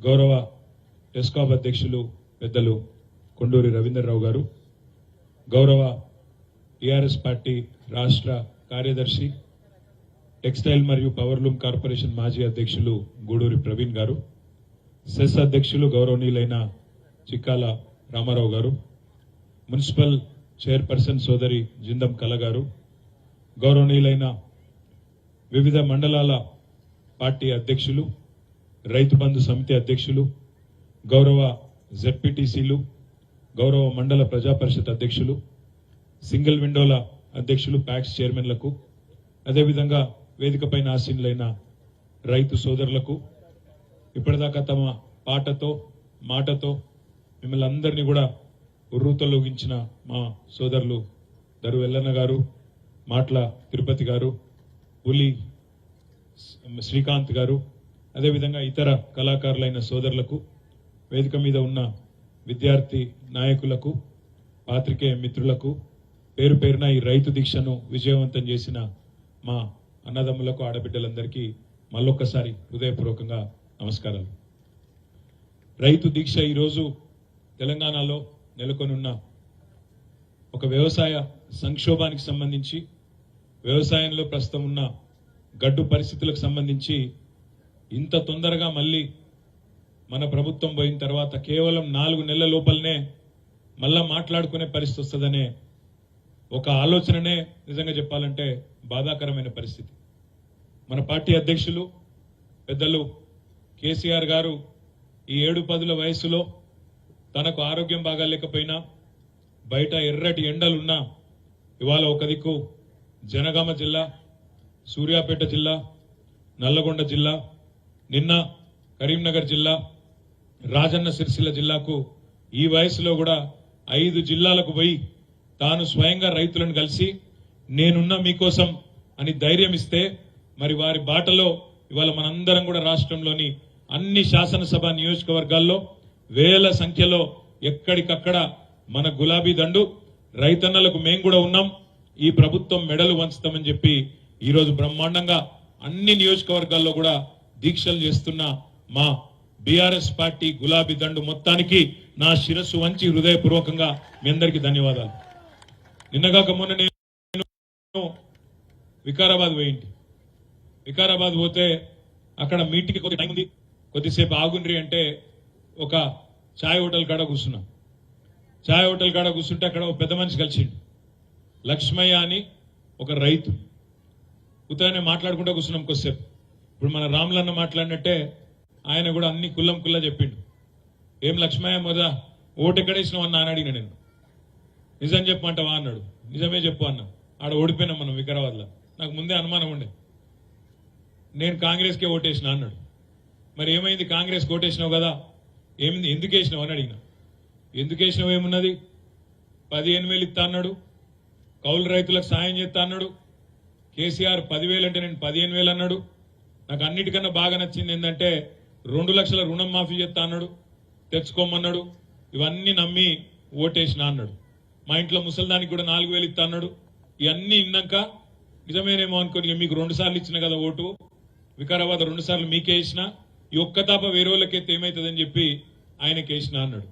గౌరవ టెస్కాబ్ అధ్యక్షులు పెద్దలు కొండూరి రవీంద్రరావు గారు, గౌరవ టీఆర్ఎస్ పార్టీ రాష్ట్ర కార్యదర్శి టెక్స్టైల్ మరియు పవర్లూమ్ కార్పొరేషన్ మాజీ అధ్యక్షులు గూడూరి ప్రవీణ్ గారు, సెస్ అధ్యక్షులు గౌరవనీయులైన చిక్కాల రామారావు గారు, మున్సిపల్ చైర్పర్సన్ సోదరి జిందం కల గారు, గౌరవనీయులైన వివిధ మండలాల పార్టీ అధ్యక్షులు, రైతు బంధు సమితి అధ్యక్షులు, గౌరవ జెడ్పీటీసీలు, గౌరవ మండల ప్రజా పరిషత్ అధ్యక్షులు, సింగిల్ విండోల అధ్యక్షులు, ప్యాక్స్ చైర్మన్లకు, అదేవిధంగా వేదికపైన ఆసీనులైన రైతు సోదరులకు, ఇప్పటిదాకా తమ పాటతో మాటతో మిమ్మల్ని అందరినీ కూడా ఉర్రూతలోగించిన మా సోదరులు దరు ఎల్లన్న గారు, మాట్ల తిరుపతి గారు, పులి శ్రీకాంత్ గారు, అదేవిధంగా ఇతర కళాకారులైన సోదరులకు, వేదిక మీద ఉన్న విద్యార్థి నాయకులకు, పాత్రికేయ మిత్రులకు, పేరు పేరున ఈ రైతు దీక్షను విజయవంతం చేసిన మా అన్నదమ్ములకు, ఆడబిడ్డలందరికీ మళ్ళొక్కసారి హృదయపూర్వకంగా నమస్కారాలు. రైతు దీక్ష ఈరోజు తెలంగాణలో నెలకొనున్న ఒక వ్యవసాయ సంక్షోభానికి సంబంధించి, వ్యవసాయంలో ప్రస్తుతం ఉన్న గడ్డు పరిస్థితులకు సంబంధించి ఇంత తొందరగా మళ్ళీ మన ప్రభుత్వం పోయిన తర్వాత కేవలం 4 నెలల లోపలనే మళ్ళా మాట్లాడుకునే పరిస్థితి వస్తుందనే ఒక ఆలోచననే నిజంగా చెప్పాలంటే బాధాకరమైన పరిస్థితి. మన పార్టీ అధ్యక్షులు పెద్దలు కేసీఆర్ గారు ఈ 7-10 వయసులో తనకు ఆరోగ్యం బాగాలేకపోయినా, బయట ఎర్రటి ఎండలున్నా, ఇవాళ ఒక దిక్కు జనగామ జిల్లా, సూర్యాపేట జిల్లా, నల్లగొండ జిల్లా, నిన్న కరీంనగర్ జిల్లా, రాజన్న సిరిసిల్ల జిల్లాకు ఈ వయసులో కూడా 5 జిల్లాలకు పోయి తాను స్వయంగా రైతులను కలిసి నేనున్న మీకోసం అని ధైర్యం ఇస్తే, మరి వారి బాటలో ఇవాళ మనందరం కూడా రాష్ట్రంలోని అన్ని శాసనసభ నియోజకవర్గాల్లో వేల సంఖ్యలో ఎక్కడికక్కడ మన గులాబీ దండు రైతన్నలకు మేం కూడా ఉన్నాం, ఈ ప్రభుత్వం మెడలు వంచుతామని చెప్పి ఈరోజు బ్రహ్మాండంగా అన్ని నియోజకవర్గాల్లో కూడా దీక్షలు చేస్తున్న మా బీఆర్ఎస్ పార్టీ గులాబీ దండు మొత్తానికి నా శిరస్సు వంచి హృదయపూర్వకంగా మీ అందరికీ ధన్యవాదాలు. నిన్నగాక మొన్న నేను వికారాబాద్ పోయింటి. వికారాబాద్ పోతే అక్కడ మీటింగ్కి కొద్ది టైం ఉంది, కొద్దిసేపు ఆగుండ్రి అంటే ఒక ఛాయ్ హోటల్ కాడ కూర్చున్నాం. ఛాయ్ హోటల్ కాడ కూర్చుంటే అక్కడ ఒక పెద్ద మనిషి కలిసిండు, లక్ష్మయ్య అని ఒక రైతు. ఉత్తగానే మాట్లాడుకుంటూ కూర్చున్నాం కొద్దిసేపు. ఇప్పుడు మన రాములన్న మాట్లాడినట్టే ఆయన కూడా అన్ని కుల్లం కుల్లా చెప్పిండు. ఏం లక్ష్మయ్య మొదట ఓటు ఎక్కడేసినావు అన్న అని అడిగిన నేను. నిజం చెప్పమంటావా అన్నాడు. నిజమే చెప్పు అన్న. ఆడ ఓడిపోయినాం మనం వికారాబాద్లో. నాకు ముందే అనుమానం ఉండే, నేను కాంగ్రెస్కే ఓటేసిన అన్నాడు. మరి ఏమైంది, కాంగ్రెస్ ఓటేసినావు కదా, ఏమైంది, ఎందుకు వేసినావు అని అడిగిన. ఎందుకు వేసినావు ఏమున్నది, 15,000 ఇస్తా అన్నాడు, కౌలు రైతులకు సాయం చేస్తా అన్నాడు, కేసీఆర్ 10,000 అంటే నేను 15,000 అన్నాడు. నాకు అన్నిటికన్నా బాగా నచ్చింది ఏంటంటే 2 లక్షల రుణం మాఫీ చేస్తా అన్నాడు, తెచ్చుకోమన్నాడు. ఇవన్నీ నమ్మి ఓటేసిన అన్నాడు. మా ఇంట్లో ముసలిదానికి కూడా 4,000 ఇస్తా అన్నాడు. ఇవన్నీ ఇన్నాక నిజమేనేమో అనుకోని మీకు 2 సార్లు ఇచ్చిన కదా ఓటు, వికారాబాద్ 2 సార్లు మీకే ఇచ్చిన, ఈ ఒక్క తాప వేరే వాళ్ళకైతే ఏమవుతుందని చెప్పి ఆయనకి వేసిన అన్నాడు.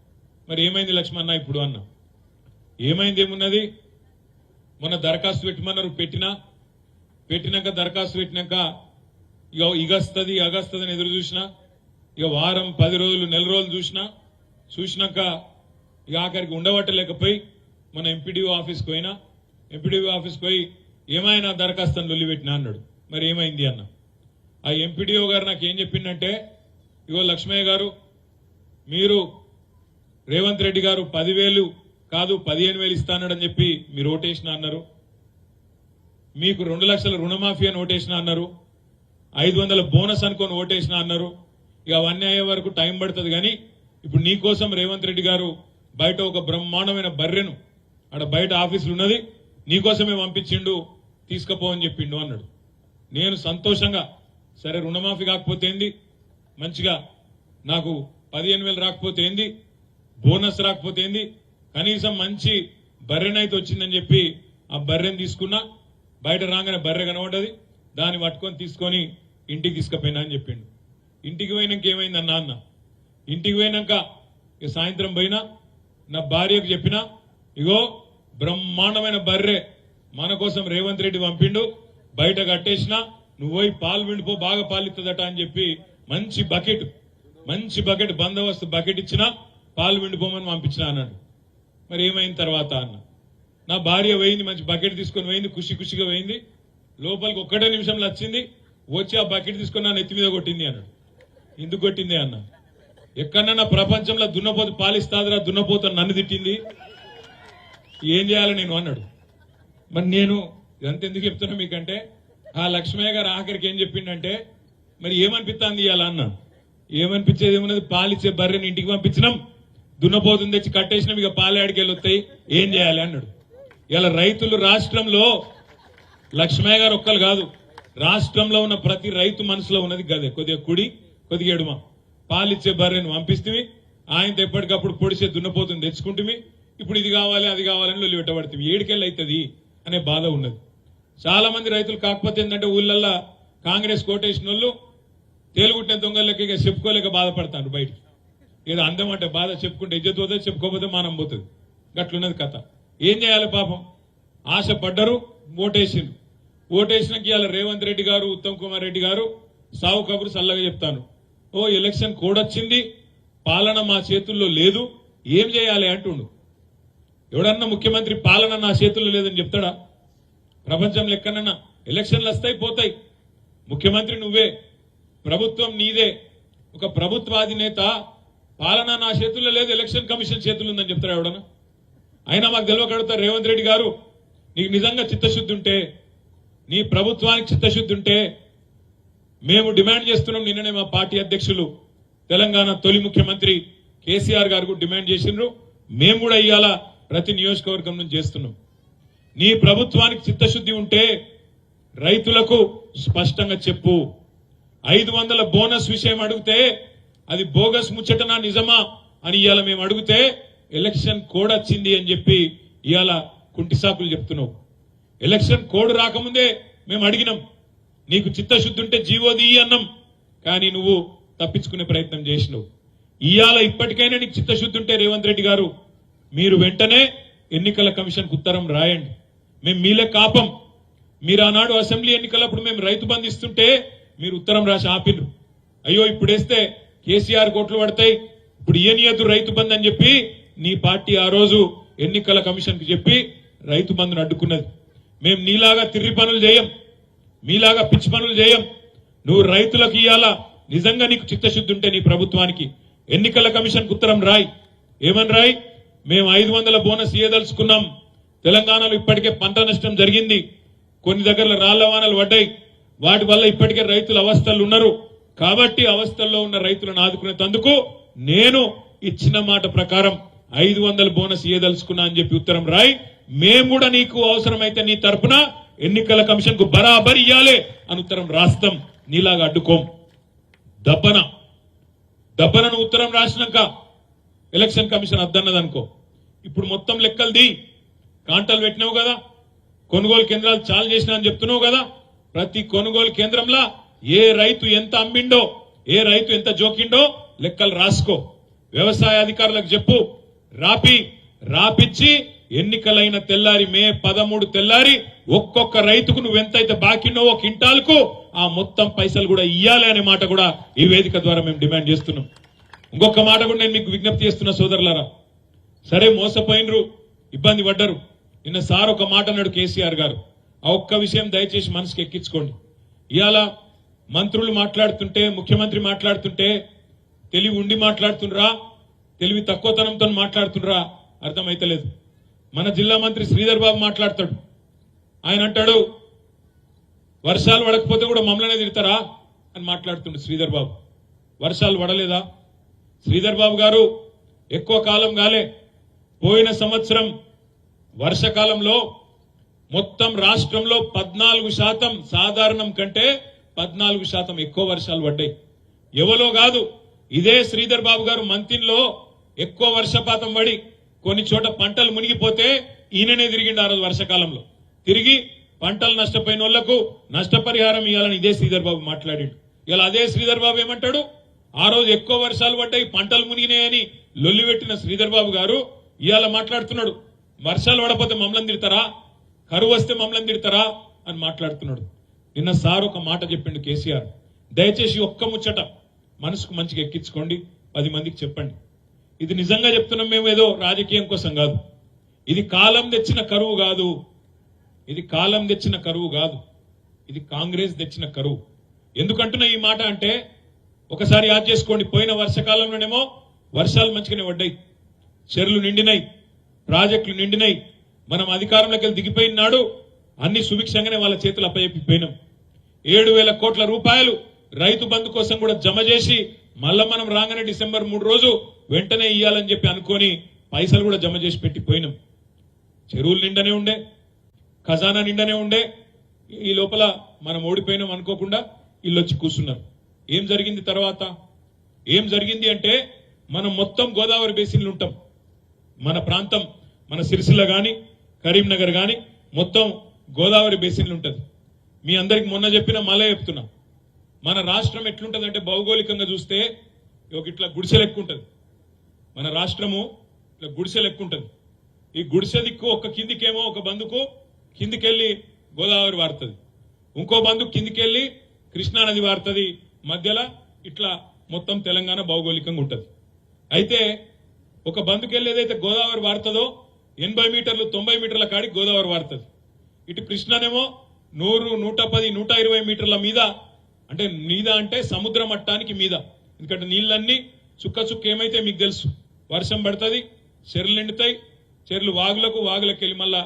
మరి ఏమైంది లక్ష్మణ ఇప్పుడు అన్న. ఏమైంది ఏమున్నది, మొన్న దరఖాస్తు పెట్టమన్నారు, పెట్టినాక దరఖాస్తు పెట్టినాక ఇక ఇగస్తుంది అని ఎదురు చూసినా, ఇక వారం 10 రోజులు నెల రోజులు చూసినాక ఇక ఆఖరికి ఉండబట్టలేకపోయి మన ఎంపీడీఓ ఆఫీస్కి పోయినా. ఎంపీడీఓ ఆఫీస్కి పోయి ఏమైనా దరఖాస్తు అని లొల్లి పెట్టినా అన్నాడు. మరి ఏమైంది అన్న. ఆ ఎంపీడీఓ గారు నాకు ఏం చెప్పిందంటే, ఇగో లక్ష్మయ్య గారు, మీరు రేవంత్ రెడ్డి గారు 10,000 కాదు 15,000 ఇస్తానని చెప్పి మీరు ఓటేసిన అన్నారు, మీకు 2 లక్షల రుణమాఫీ అని ఓటేసిన అన్నారు, 500 బోనస్ అనుకొని ఓటేసిన అన్నారు. ఇక అవన్నీ అయ్యే వరకు టైం పడుతుంది, కానీ ఇప్పుడు నీకోసం రేవంత్ రెడ్డి గారు బయట ఒక బ్రహ్మాండమైన బర్రెను ఆడ బయట ఆఫీసులు ఉన్నది నీకోసమే పంపించిండు, తీసుకుపోవని చెప్పిండు అన్నాడు. నేను సంతోషంగా సరే రుణమాఫీ కాకపోతే ఏంది, మంచిగా నాకు 15,000 రాకపోతే ఏంది, బోనస్ రాకపోతే ఏంది, కనీసం మంచి బర్రెనైతే వచ్చిందని చెప్పి ఆ బర్రెని తీసుకున్నా. బయట రాగానే బర్రె కనబడ్డది, దాన్ని పట్టుకొని తీసుకొని ఇంటికి తీసుకుపోయినా అని చెప్పిండు. ఇంటికి పోయినాక ఏమైందన్నా అన్న, ఇంటికి పోయినాక ఇక సాయంత్రం పోయినా నా భార్యకు చెప్పినా ఇగో బ్రహ్మాండమైన బర్రె మన కోసం రేవంత్ రెడ్డి పంపిండు బయట కట్టేసినా నువ్వు పోయి పాలు విండిపో బాగా పాలిస్తుందట అని చెప్పి మంచి బకెట్ బందోబస్తు బకెట్ ఇచ్చినా పాలు విండిపోమని పంపించినా అన్నాడు. మరి ఏమైంది తర్వాత అన్న నా భార్య పోయింది మంచి బకెట్ తీసుకొని పోయింది ఖుషిగా పోయింది లోపలికి ఒక్కటే నిమిషంలో వచ్చింది వచ్చి ఆ బకెట్ తీసుకొని నా నెత్తి మీద కొట్టింది అన్నాడు. ఎందుకు కొట్టింది అన్న ఎక్కడన్నా ప్రపంచంలో దున్నపోతు పాలిస్తాదిరా దున్నపోతు నన్ను తిట్టింది ఏం చేయాలి నేను అన్నాడు. మరి నేను ఇదంతా ఎందుకు చెప్తున్నా మీకంటే ఆ లక్ష్మయ్య గారు ఆఖరికి ఏం చెప్పిండంటే మరి ఏమనిపిస్తుంది ఇవాళ అన్న ఏమనిపించేది ఏమన్నది పాలిచ్చే బర్రెని ఇంటికి పంపించినాం దున్నపోతుంది తెచ్చి కట్టేసినాం ఇక పాలు ఆడికెళ్ళి వస్తాయి ఏం చేయాలి అన్నాడు. ఇలా రైతులు రాష్ట్రంలో లక్ష్మయ్య గారు ఒక్కరు కాదు రాష్ట్రంలో ఉన్న ప్రతి రైతు మనసులో ఉన్నది గదే కొద్దిగా కుడి కొద్దిగా ఎడుమ పాలిచ్చే బర్రెని పంపిస్తుంది ఆయనతో ఎప్పటికప్పుడు పొడిచే దున్నపోతుంది తెచ్చుకుంటుంది ఇప్పుడు ఇది కావాలి అది కావాలని లొల్లి పెట్టబడుతుంది ఏడికెళ్ళి అవుతుంది అనే బాధ ఉన్నది. చాలా మంది రైతులు కాకపోతే ఏంటంటే ఊళ్ళల్లో కాంగ్రెస్ కోటేసిన వాళ్ళు తేలుగుట్టిన దొంగలకి ఇక చెప్పుకోలేక బాధపడతారు బయటికి ఏదో అందం అంటే బాధ చెప్పుకుంటే ఇజ్జత్ పోతే చెప్పుకోకపోతే మానం పోతుంది గట్లున్నది కథ. ఏం చేయాలి పాపం ఆశ పడ్డరు ఓటేసినాక ఇవాళ రేవంత్ రెడ్డి గారు ఉత్తమ్ కుమార్ రెడ్డి గారు సావు కబురు చల్లగా చెప్తాను ఓ ఎలక్షన్ కోడ్ వచ్చింది పాలన మా చేతుల్లో లేదు ఏం చేయాలి అంటుండు. ఎవడన్నా ముఖ్యమంత్రి పాలన నా చేతుల్లో లేదని చెప్తాడా? ప్రపంచంలో ఎక్కడన్నా ఎలక్షన్లు వస్తాయి పోతాయి ముఖ్యమంత్రి నువ్వే ప్రభుత్వం నీదే ఒక ప్రభుత్వాధినేత పాలన నా చేతుల్లో లేదు ఎలక్షన్ కమిషన్ చేతుల్లో ఉందని చెప్తారా ఎవడన్నా? అయినా మాకు తెలియకడుగుతారు రేవంత్ రెడ్డి గారు నీకు నిజంగా చిత్తశుద్ధి ఉంటే నీ ప్రభుత్వానికి చిత్తశుద్ధి ఉంటే మేము డిమాండ్ చేస్తున్నాం. నిన్ననే మా పార్టీ అధ్యక్షులు తెలంగాణ తొలి ముఖ్యమంత్రి కేసీఆర్ గారు డిమాండ్ చేసిండ్రు మేము కూడా ఇవాళ ప్రతి నియోజకవర్గం నుంచి చేస్తున్నాం. నీ ప్రభుత్వానికి చిత్తశుద్ధి ఉంటే రైతులకు స్పష్టంగా చెప్పు 500 బోనస్ విషయం అడిగితే అది బోగస్ ముచ్చటనా నిజమా అని ఇవాళ మేము అడిగితే ఎలక్షన్ కోడ్ వచ్చింది అని చెప్పి ఇవాళ కుంటిసాకులు చెప్తున్నావు. ఎలక్షన్ కోడ్ రాకముందే మేము అడిగినాం నీకు చిత్తశుద్ధి ఉంటే జీవోది అన్నాం కానీ నువ్వు తప్పించుకునే ప్రయత్నం చేసినావు. ఇవాళ ఇప్పటికైనా నీకు చిత్తశుద్ధి ఉంటే రేవంత్ రెడ్డి గారు మీరు వెంటనే ఎన్నికల కమిషన్ కు ఉత్తరం రాయండి. మేము మీలే కాపం మీరు ఆనాడు అసెంబ్లీ ఎన్నికలప్పుడు మేము రైతు బంధు ఇస్తుంటే మీరు ఉత్తరం రాసి ఆపిన్రు అయ్యో ఇప్పుడు వేస్తే కేసీఆర్ కోట్లు పడతాయి ఇప్పుడు ఇయనియద్దు రైతు బంధు అని చెప్పి నీ పార్టీ ఆ రోజు ఎన్నికల కమిషన్ కు చెప్పి రైతు బంధును అడ్డుకున్నది. మేము నీలాగా తిర్రి పనులు చేయం మీలాగా పిచ్చి పనులు చేయం. నువ్వు రైతులకు ఇయ్యాలా నిజంగా నీకు చిత్తశుద్ధి ఉంటే నీ ప్రభుత్వానికి ఎన్నికల కమిషన్ కు ఉత్తరం రాయి. ఏమని రాయి మేము 500 బోనస్ ఇయ్యదలుచుకున్నాం తెలంగాణలో ఇప్పటికే పంట నష్టం జరిగింది కొన్ని దగ్గర రాళ్ల వానలు పడ్డాయి వాటి వల్ల ఇప్పటికే రైతులు అవస్థలు ఉన్నారు కాబట్టి అవస్థల్లో ఉన్న రైతులను ఆదుకునేందుకు నేను ఇచ్చిన మాట ప్రకారం 500 బోనస్ ఇయ్యదలుచుకున్నా అని చెప్పి ఉత్తరం రాయి. మేము కూడా నీకు అవసరమైతే నీ తరపున ఎన్నికల కమిషన్ కు బరాబర్ ఇయ్యాలి అని ఉత్తరం రాస్తాం. నీలాగా అడ్డుకోం. దబ్బనను ఉత్తరం రాసినాక ఎలక్షన్ కమిషన్ అద్దన్నదనుకో ఇప్పుడు మొత్తం లెక్కలది కాంటాలు పెట్టినావు కదా కొనుగోలు కేంద్రాలు చాలు చేసినా అని చెప్తున్నావు కదా ప్రతి కొనుగోలు కేంద్రంలో ఏ రైతు ఎంత అమ్మిండో ఏ రైతు ఎంత జోకిండో లెక్కలు రాసుకో. వ్యవసాయ అధికారులకు చెప్పు రాపిచ్చి ఎన్నికలైన తెల్లారి మే 13 తెల్లారి ఒక్కొక్క రైతుకు నువ్వెంతైతే బాకిండో ఒక క్వింటాల్కు ఆ మొత్తం పైసలు కూడా ఇయ్యాలి అనే మాట కూడా ఈ వేదిక ద్వారా మేము డిమాండ్ చేస్తున్నాం. ఇంకొక మాట కూడా నేను మీకు విజ్ఞప్తి చేస్తున్నా సోదరులారా సరే మోసపోయినరు ఇబ్బంది పడ్డరు నిన్న సార్ ఒక మాట అన్నాడు కేసీఆర్ గారు ఆ ఒక్క విషయం దయచేసి మనసుకి ఎక్కించుకోండి. ఇవాళ మంత్రులు మాట్లాడుతుంటే ముఖ్యమంత్రి మాట్లాడుతుంటే తెలివి ఉండి మాట్లాడుతుండ్రా తెలివి తక్కువతనంతో మాట్లాడుతుండ్రా అర్థమైతలేదు. మన జిల్లా మంత్రి శ్రీధర్ బాబు మాట్లాడతాడు ఆయన అంటాడు వర్షాలు పడకపోతే కూడా మమ్మల్నే తిడతారా అని మాట్లాడుతుండు శ్రీధర్ బాబు. వర్షాలు పడలేదా శ్రీధర్ బాబు గారు ఎక్కువ కాలం కాలే పోయిన సంవత్సరం వర్షకాలంలో మొత్తం రాష్ట్రంలో 14% సాధారణం కంటే 14% ఎక్కువ వర్షాలు పడ్డాయి. ఎవరో కాదు ఇదే శ్రీధర్ బాబు గారు మంతిన్లో ఎక్కువ వర్షపాతం పడి కొన్ని చోట పంటలు మునిగిపోతే ఈయననే తిరిగిండు ఆ రోజు వర్షకాలంలో తిరిగి పంటలు నష్టపోయిన వాళ్లకు నష్టపరిహారం ఇవ్వాలని ఇదే శ్రీధర్ బాబు మాట్లాడిండు. ఇలా అదే శ్రీధర్ బాబు ఏమంటాడు ఆ రోజు ఎక్కువ వర్షాలు పడ్డాయి, పంటలు మునిగినాయని లొల్లి పెట్టిన శ్రీధర్ బాబు గారు ఇవాళ మాట్లాడుతున్నాడు, వర్షాలు పడకపోతే మమ్మల్ని తిడతారా, కరువు వస్తే మమ్మల్ని తిడతారా అని మాట్లాడుతున్నాడు. నిన్న సార్ ఒక మాట చెప్పిండు కేసీఆర్, దయచేసి ఒక్క ముచ్చట మనసుకు మంచిగా ఎక్కించుకోండి, 10 మందికి చెప్పండి. ఇది నిజంగా చెప్తున్నాం, మేము ఏదో రాజకీయం కోసం కాదు, ఇది కాలం తెచ్చిన కరువు కాదు, ఇది కాలం తెచ్చిన కరువు కాదు, ఇది కాంగ్రెస్ తెచ్చిన కరువు. ఎందుకంటున్నా ఈ మాట అంటే ఒకసారి యాద్ చేసుకోండి, పోయిన వర్షకాలంలోనేమో వర్షాలు మంచిగానే పడ్డాయి, చెరువులు నిండినాయి, ప్రాజెక్టులు నిండినాయి, మనం అధికారంలోకి వెళ్ళి దిగిపోయిన నాడు అన్ని సుభిక్షంగానే వాళ్ళ చేతులు అప్పచెప్పిపోయినాం. 7,000 కోట్ల రూపాయలు రైతు బంధు కోసం కూడా జమ చేసి మళ్ళా మనం రాగానే డిసెంబర్ 3 రోజు వెంటనే ఇయ్యాలని చెప్పి అనుకొని పైసలు కూడా జమ చేసి పెట్టిపోయినాం. చెరువులు నిండనే ఉండే, ఖజానా నిండనే ఉండే. ఈ లోపల మనం ఓడిపోయినాం అనుకోకుండా వీళ్ళు వచ్చి కూర్చున్నారు. ఏం జరిగింది తర్వాత? ఏం జరిగింది అంటే మనం మొత్తం గోదావరి బేసిన్లు ఉంటాం, మన ప్రాంతం, మన సిరిసిల్ల గాని కరీంనగర్ గాని మొత్తం గోదావరి బేసిన్లు ఉంటది. మీ అందరికి మొన్న చెప్పిన మళ్ళీ చెప్తున్నా, మన రాష్ట్రం ఎట్లుంటదంటే భౌగోళికంగా చూస్తే ఇట్లా గుడిసె లెక్క ఉంటది. మన రాష్ట్రము ఇట్లా గుడిసె లెక్క ఉంటది. ఈ గుడిసె దిక్కు ఒక కిందికేమో ఒక బందుకు కిందికెళ్లి గోదావరి వారుతుంది, ఇంకో బందుకు కిందికెళ్లి కృష్ణానది వారుతుంది, మధ్యలో ఇట్లా మొత్తం తెలంగాణ భౌగోళికంగా ఉంటది. అయితే ఒక బందుకెళ్లి ఏదైతే గోదావరి వారుతుందో 80 మీటర్లు 90 మీటర్ల కాడికి గోదావరి వారుతుంది. ఇటు కృష్ణనేమో 100, 110, 120 మీటర్ల మీద, అంటే మీద అంటే సముద్ర మట్టానికి మీద. ఎందుకంటే నీళ్ళన్నీ చుక్క చుక్క ఏమైతే మీకు తెలుసు, వర్షం పడుతుంది, చెరువులు నిండుతాయి, చెరువులు వాగులకు వెళ్ళి మళ్ళా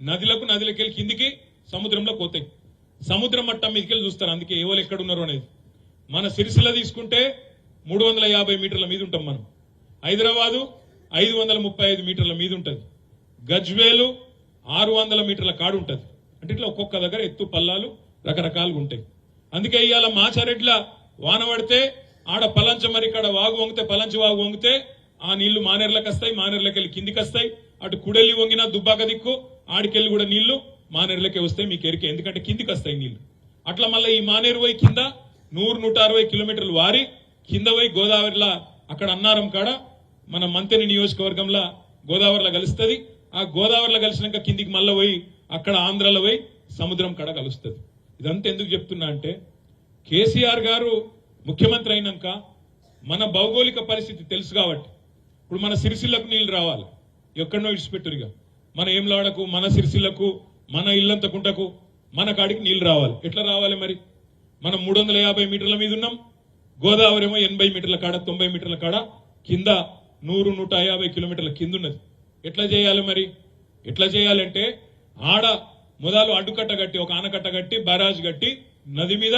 నదులకు వెళ్ళి కిందికి సముద్రంలో పోతాయి. సముద్ర మట్టం మీదకెళ్ళి చూస్తారు, అందుకే ఎవరు ఎక్కడున్నారు అనేది. మన సిరిసిల్ల తీసుకుంటే 350 మీటర్ల మీద ఉంటాం మనం, హైదరాబాదు 535 మీటర్ల మీద ఉంటది, గజ్వేలు 600 మీటర్ల కాడు ఉంటది. అంటే ఇట్లా ఒక్కొక్క దగ్గర ఎత్తు పల్లాలు రకరకాలుగా ఉంటాయి. అందుకే ఇవాళ మాచారెడ్ల వాన పడితే ఆడ పలంచమరి కాడ వాగు వంగితే, పలంచి వాగు వంగితే ఆ నీళ్లు మానేర్లకు వస్తాయి, మానేర్లకి వెళ్ళి కిందికి వస్తాయి. అటు కుడెల్లి వంగినా దుబ్బాక దిక్కు ఆడికెళ్ళి కూడా నీళ్లు మానేర్లకే వస్తాయి, మీకు ఎరికే, ఎందుకంటే కిందికి వస్తాయి నీళ్లు. అట్లా మళ్ళీ ఈ మానేరు పోయి కింద 100-160 కిలోమీటర్లు వారి కింద పోయి గోదావరిలో అక్కడ అన్నారం కాడ మన మంతెని నియోజకవర్గంలో గోదావరిలో కలుస్తుంది. ఆ గోదావరిలో కలిసినాక కిందికి మళ్ళీ పోయి అక్కడ ఆంధ్రలో పోయి సముద్రం కాడ కలుస్తుంది. ఇదంతా ఎందుకు చెప్తున్నా అంటే కేసీఆర్ గారు ముఖ్యమంత్రి అయినాక మన భౌగోళిక పరిస్థితి తెలుసు కాబట్టి, ఇప్పుడు మన సిరిసిల్లకు నీళ్లు రావాలి, ఎక్కడనో ఇడిచిపెట్టురుగా, మన ఏంలాడకు, మన సిరిసిల్లకు, మన ఇల్లంతకుంటకు, మన కాడికి నీళ్లు రావాలి. ఎట్లా రావాలి మరి? మనం 350 మీటర్ల మీద ఉన్నాం, గోదావరి ఏమో 80 మీటర్ల కాడ 90 మీటర్ల కాడ కింద 100-150 కిలోమీటర్ల కింద ఉన్నది. ఎట్లా చేయాలి మరి? ఎట్లా చేయాలంటే ఆడ మొదలు అడ్డుకట్ట కట్టి, ఒక ఆనకట్ట కట్టి, బరాజ్ కట్టి నది మీద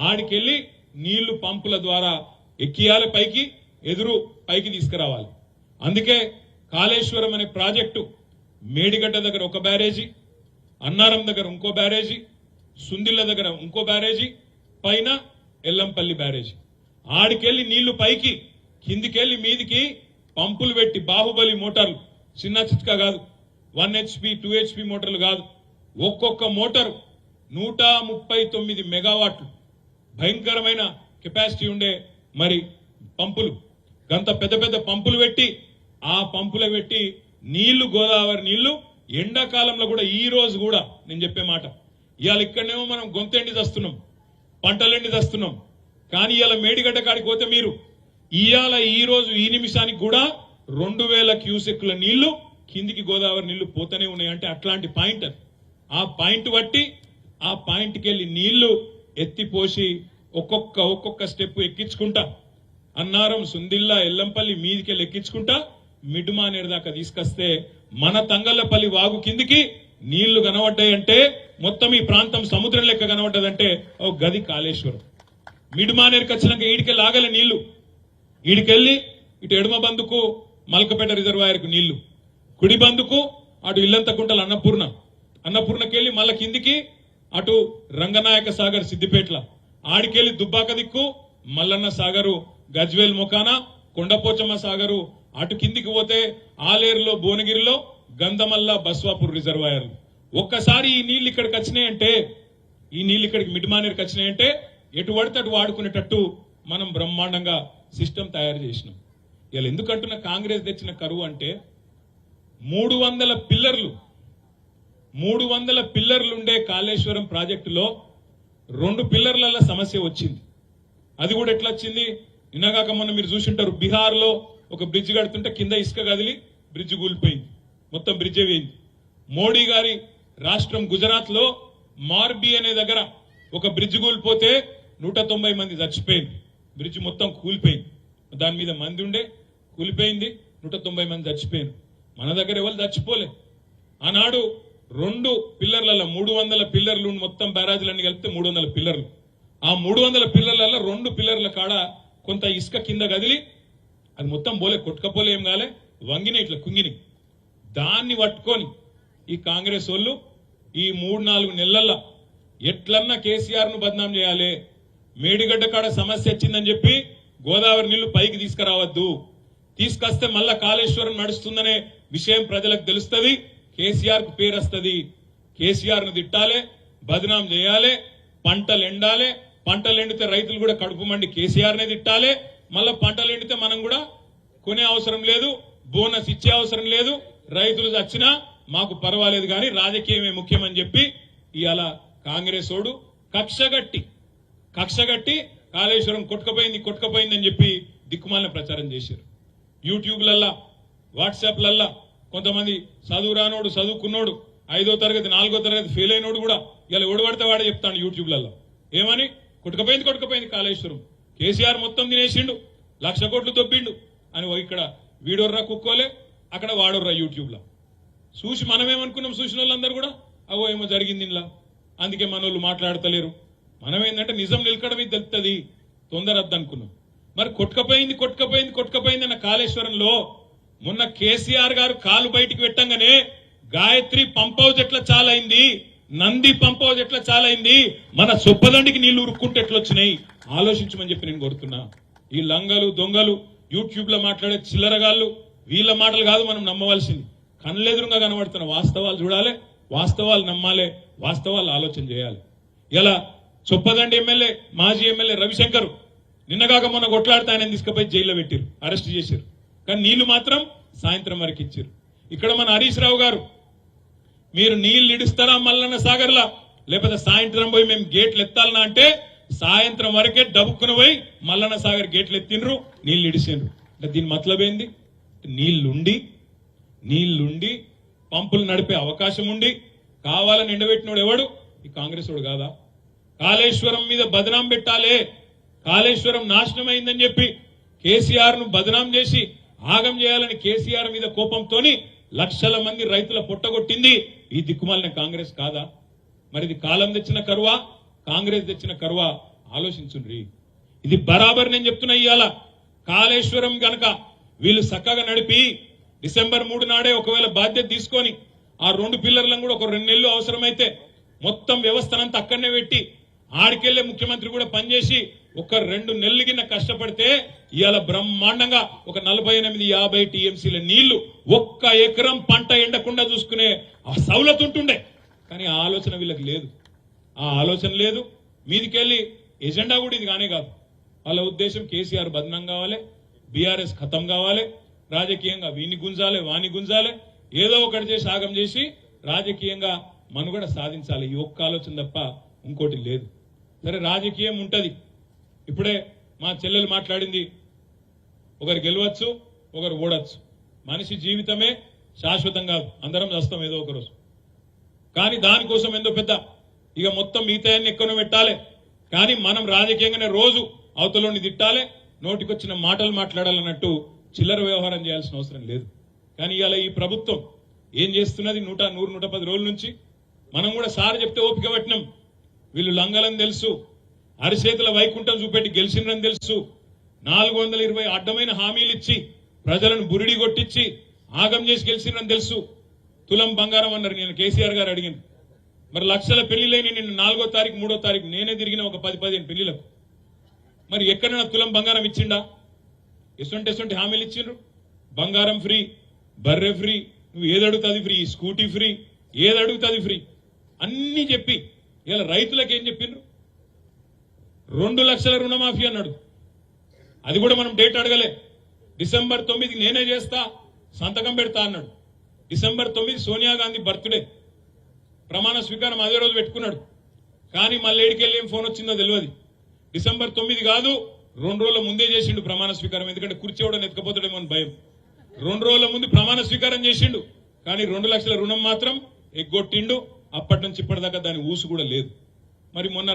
ఆడికెళ్లి నీళ్లు పంపుల ద్వారా ఎక్కియాలి, పైకి పైకి తీసుకురావాలి. అందుకే కాళేశ్వరం అనే ప్రాజెక్టు మేడిగడ్డ దగ్గర ఒక బ్యారేజీ, అన్నారం దగ్గర ఇంకో బ్యారేజీ, సుందిళ్ల దగ్గర ఇంకో బ్యారేజీ, పైన ఎల్లంపల్లి బ్యారేజీ. ఆడికెళ్లి నీళ్లు పైకి, కిందికెళ్లి మీదికి పంపులు పెట్టి, బాహుబలి మోటార్లు, చిన్న చిట్కా కాదు, 1 HP 2 HP మోటార్లు కాదు, ఒక్కొక్క మోటారు 139 మెగావాట్లు భయంకరమైన కెపాసిటీ ఉండే మరి పంపులు, గంత పెద్ద పెద్ద పంపులు పెట్టి, ఆ పంపులు పెట్టి నీళ్లు, గోదావరి నీళ్లు ఎండాకాలంలో కూడా, ఈ రోజు కూడా నేను చెప్పే మాట, ఇవాళ ఇక్కడనేమో మనం గొంతెండి తెస్తున్నాం, పంటలెండి తెస్తున్నాం, కానీ ఇవాళ మేడిగడ్డ కాడికి పోతే మీరు ఇవాళ ఈ రోజు ఈ నిమిషానికి కూడా 2000 క్యూసెక్ల నీళ్లు కిందికి గోదావరి నీళ్లు పోతూనే ఉన్నాయి. అంటే అట్లాంటి పాయింట్ అది. ఆ పాయింట్ బట్టి ఆ పాయింట్కి వెళ్ళి నీళ్లు ఎత్తిపోసి ఒక్కొక్క స్టెప్ ఎక్కించుకుంటా, అన్నారం, సుందిల్లా, ఎల్లంపల్లి మీదికెళ్ళి ఎక్కించుకుంటా మిడ్మానేరు దాకా తీసుకొస్తే మన తంగళ్లపల్లి వాగు కిందికి నీళ్లు కనబడ్డాయంటే, మొత్తం ఈ ప్రాంతం సముద్రం లెక్క కనబడ్డదంటే ఓ గది కాళేశ్వరం. మిడ్మానేరుకి వచ్చినాక ఈడికెళ్ళి ఆగలే నీళ్లు, ఈడికెళ్ళి ఇటు ఎడమ బందుకు మల్కపేట రిజర్వాయర్కు నీళ్లు, కుడి బందుకు అటు ఇల్లంతకుంటల అన్నపూర్ణకెళ్లి మళ్ళా కిందికి అటు రంగనాయక సాగర్ సిద్దిపేట్ల, ఆడికెళ్లి దుబ్బాక దిక్కు మల్లన్న సాగరు, గజ్వేల్ మొకాన కొండపోచమ్మ సాగరు, అటు కిందికి పోతే ఆలేరులో, భువనగిరిలో గంధమల్ల, బస్వాపూర్ రిజర్వాయర్లు. ఒక్కసారి ఈ నీళ్లు ఇక్కడికి వచ్చినాయంటే, ఈ నీళ్లు ఇక్కడికి మిడ్మానేరుకి వచ్చినాయంటే ఎటు పడితే అటు వాడుకునేటట్టు మనం బ్రహ్మాండంగా సిస్టమ్ తయారు చేసినాం. ఇలా ఎందుకంటున్న కాంగ్రెస్ తెచ్చిన కరువు అంటే 300 పిల్లర్లు ఉండే కాళేశ్వరం ప్రాజెక్టులో 2 పిల్లర్ల సమస్య వచ్చింది. అది కూడా ఎట్లా వచ్చింది? నిన్నగాక మొన్న మీరు చూసింటారు, బీహార్ లో ఒక బ్రిడ్జ్ కడుతుంటే కింద ఇసుక కదిలి బ్రిడ్జ్ కూలిపోయింది, మొత్తం బ్రిడ్జే వేయింది. మోడీ గారి రాష్ట్రం గుజరాత్ లో మార్బీ అనే దగ్గర ఒక బ్రిడ్జ్ కూలిపోతే 190 మంది చచ్చిపోయింది. బ్రిడ్జ్ మొత్తం కూలిపోయింది, దాని మీద మంది ఉండే కూలిపోయింది, 190 మంది చచ్చిపోయింది. మన దగ్గర ఎవరు చచ్చిపోలే. ఆనాడు 2 పిల్లర్లలో 300 పిల్లర్లు మొత్తం బ్యారాజీలన్నీ కలిపితే 300 పిల్లర్లు. ఆ 300 పిల్లర్లలో 2 పిల్లర్ల కాడ కొంత ఇసుక కింద కదిలి అది మొత్తం పోలే, కొట్టుకపోలే, ఏం కాలే, వంగిన ఇట్లా కుంగిని. దాన్ని పట్టుకొని ఈ కాంగ్రెస్ వాళ్ళు ఈ 3-4 నెలల్లో ఎట్లన్నా కేసీఆర్ ను బదనాం చేయాలి, మేడిగడ్డ కాడ సమస్య వచ్చిందని చెప్పి గోదావరి నీళ్లు పైకి తీసుకురావద్దు, తీసుకొస్తే మళ్ళా కాళేశ్వరం నడుస్తుందనే విషయం ప్రజలకు తెలుస్తుంది, కేసీఆర్ కు పేరు వస్తుంది, కేసీఆర్ ను తిట్టాలి, బదనాం చేయాలి, పంటలు ఎండాలి, పంటలు ఎండితే రైతులు కూడా కడుపు మండి కేసీఆర్ నే తిట్టాలి, మళ్ళా పంటలు ఎండితే మనం కూడా కొనే అవసరం లేదు, బోనస్ ఇచ్చే అవసరం లేదు, రైతులు చచ్చినా మాకు పర్వాలేదు కానీ రాజకీయమే ముఖ్యమని చెప్పి ఇవాళ కాంగ్రెస్ ఓడు కక్షగట్టి కాళేశ్వరం కొట్టుకపోయిందని చెప్పి దిక్కుమాలిన ప్రచారం చేశారు. యూట్యూబ్లల్లా, వాట్సాప్లల్లా కొంతమంది చదువు రానోడు, చదువుకున్నోడు, 5వ తరగతి 4వ తరగతి ఫెయిల్ అయినోడు కూడా ఇలా ఓడబడితే వాడే చెప్తాడు యూట్యూబ్లలో. ఏమని? కొట్టుకపోయింది కాళేశ్వరం, కేసీఆర్ మొత్తం తినేసిండు, 1,00,000 కోట్లు దొబ్బిండు అని. ఇక్కడ వీడోర్రా కుక్కోలే, అక్కడ వాడోర్రా యూట్యూబ్ లో చూసి మనమేమనుకున్నాం, చూసిన వాళ్ళందరూ కూడా అవో ఏమో జరిగింది ఇలా, అందుకే మన వాళ్ళు మాట్లాడతలేరు. మనం ఏంటంటే నిజం నిలకడమే తెలుస్తుంది, తొందరద్దు అనుకున్నాం. మరి కొట్టుకపోయింది అన్న కాళేశ్వరంలో మొన్న కేసీఆర్ గారు కాలు బయటికి పెట్టంగానే గాయత్రి పంప్ హౌస్ ఎట్లా చాలైంది, నంది పంప్ హౌస్ ఎట్లా చాలైంది, మన సొప్పదండికి నీళ్లు ఉరుక్కుంటే ఎట్లొచ్చినాయి ఆలోచించమని చెప్పి నేను కోరుతున్నా. ఈ లంగలు దొంగలు యూట్యూబ్ లో మాట్లాడే చిల్లరగాళ్ళు వీళ్ళ మాటలు కాదు మనం నమ్మవలసింది, కళ్ళెదురుగా కనబడుతున్న వాస్తవాలు చూడాలి, వాస్తవాలు నమ్మాలి, వాస్తవాలు ఆలోచన చేయాలి. ఇలా చొప్పదండి ఎమ్మెల్యే, మాజీ ఎమ్మెల్యే రవిశంకర్ నిన్నగాక మొన్న కొట్లాడితే ఆయన తీసుకుపోయి జైల్లో పెట్టారు, అరెస్ట్ చేశారు. కానీ నీళ్లు మాత్రం సాయంత్రం వరకు ఇచ్చారు. ఇక్కడ మన హరీష్ రావు గారు, మీరు నీళ్లు ఇడుస్తారా మల్లన్న సాగర్లా, లేకపోతే సాయంత్రం పోయి మేము గేట్లు ఎత్తాలనా అంటే సాయంత్రం వరకే డబ్బుకుని పోయి మల్లన్న సాగర్ గేట్లు ఎత్తిండ్రు, నీళ్లు ఇడిసిండ్రు. అంటే దీని మతలబ్ ఏంది? నీళ్లుండి పంపులు నడిపే అవకాశం ఉండి కావాలని ఎండబెట్టినోడు ఎవడు? ఈ కాంగ్రెస్ వాడు కాదా? కాళేశ్వరం మీద బదనాం పెట్టాలే, కాళేశ్వరం నాశనం అయిందని చెప్పి కేసీఆర్ ను బదనాం చేసి ఆగం చేయాలని కేసీఆర్ మీద కోపంతోని లక్షల మంది రైతుల పొట్టగొట్టింది ఈ దిక్కుమాలిన కాంగ్రెస్ కాదా? మరి ఇది కాలం తెచ్చిన కరువా, కాంగ్రెస్ తెచ్చిన కరువా? ఆలోచించుండ్రి. ఇది బరాబర్ నేను చెప్తున్నా. ఇవాళ కాళేశ్వరం గనక వీళ్ళు చక్కగా నడిపి డిసెంబర్ 3 నాడే ఒకవేళ బాధ్యత తీసుకొని ఆ 2 పిల్లర్లను కూడా ఒక 2 నెలలు అవసరమైతే మొత్తం వ్యవస్థనంతా అక్కడనే పెట్టి ఆడికెళ్లే ముఖ్యమంత్రి కూడా పనిచేసి ఒక 2 నెలలు కింద కష్టపడితే ఇవాళ బ్రహ్మాండంగా ఒక 48-50 టీఎంసీల నీళ్లు 1 ఎకరం పంట ఎండకుండా చూసుకునే ఆ సౌలత్ ఉంటుండే. కానీ ఆ ఆలోచన వీళ్ళకి లేదు, ఆ ఆలోచన లేదు. మీదికెళ్లి ఎజెండా కూడా ఇది కానే కాదు. వాళ్ళ ఉద్దేశం కేసీఆర్ బదనం కావాలి, బీఆర్ఎస్ ఖతం కావాలి, రాజకీయంగా వీని గుంజాలి వాని గుంజాలి, ఏదో ఒకటి చేసి ఆగం చేసి రాజకీయంగా మనుగడ సాధించాలి. ఈ ఒక్క ఆలోచన తప్ప ఇంకోటి లేదు. సరే, రాజకీయం ఉంటది. ఇప్పుడే మా చెల్లెలు మాట్లాడింది, ఒకరు గెలవచ్చు ఒకరు ఓడచ్చు. మనిషి జీవితమే శాశ్వతం కాదు, అందరం చేస్తాం ఏదో ఒక రోజు. కానీ దానికోసం ఎంతో పెద్ద ఇక మొత్తం మిగతాన్ని ఎక్కడో పెట్టాలి. కానీ మనం రాజకీయంగానే రోజు అవతలని తిట్టాలి, నోటికొచ్చిన మాటలు మాట్లాడాలన్నట్టు చిల్లర వ్యవహారం చేయాల్సిన అవసరం లేదు. కానీ ఇవాళ ఈ ప్రభుత్వం ఏం చేస్తున్నది? 100-110 రోజుల నుంచి మనం కూడా సార్ చెప్తే ఓపిక పట్టినాం. వీళ్ళు లంగలని తెలుసు, అరిచేతుల వైకుంఠం చూపెట్టి గెలిచిందని తెలుసు, 420 అడ్డమైన హామీలు ఇచ్చి ప్రజలను బురిడి కొట్టించి ఆగం చేసి గెలిచిందని తెలుసు. తులం బంగారం అన్నారు. నేను కేసీఆర్ గారు అడిగింది, మరి లక్షల పెళ్లిలేని నిన్ను 4వ తారీఖు 3వ తారీఖు నేనే తిరిగిన ఒక 10-15 పెళ్లిలకు. మరి ఎక్కడైనా తులం బంగారం ఇచ్చిండా? ఎటువంటి హామీలు ఇచ్చిండ్రు? బంగారం ఫ్రీ, బర్రె ఫ్రీ, నువ్వు ఏదడుగుతుంది ఫ్రీ, స్కూటీ ఫ్రీ, ఏదడుగుతుంది ఫ్రీ అన్ని చెప్పి ఇలా రైతులకు ఏం చెప్పిండ్రు? 2 లక్షల రుణమాఫీ అన్నాడు. అది కూడా మనం డేట్ అడగలే. డిసెంబర్ 9 నేనే చేస్తా, సంతకం పెడతా అన్నాడు. డిసెంబర్ 9 సోనియా గాంధీ బర్త్డే, ప్రమాణ స్వీకారం అదే రోజు పెట్టుకున్నాడు. కానీ మళ్ళీ ఏడికెళ్ళి ఏం ఫోన్ వచ్చిందో తెలియదు. డిసెంబర్ 9 కాదు, 2 రోజుల ముందే చేసిండు ప్రమాణ స్వీకారం. ఎందుకంటే కుర్చీ కూడా ఎత్తుకపోతాడేమో అని భయం. 2 రోజుల ముందు ప్రమాణ స్వీకారం చేసిండు. కానీ 2 లక్షల రుణం మాత్రం ఎగ్గొట్టిండు. అప్పటి నుంచి ఇప్పటిదాకా దాని ఊసు కూడా లేదు. మరి మొన్న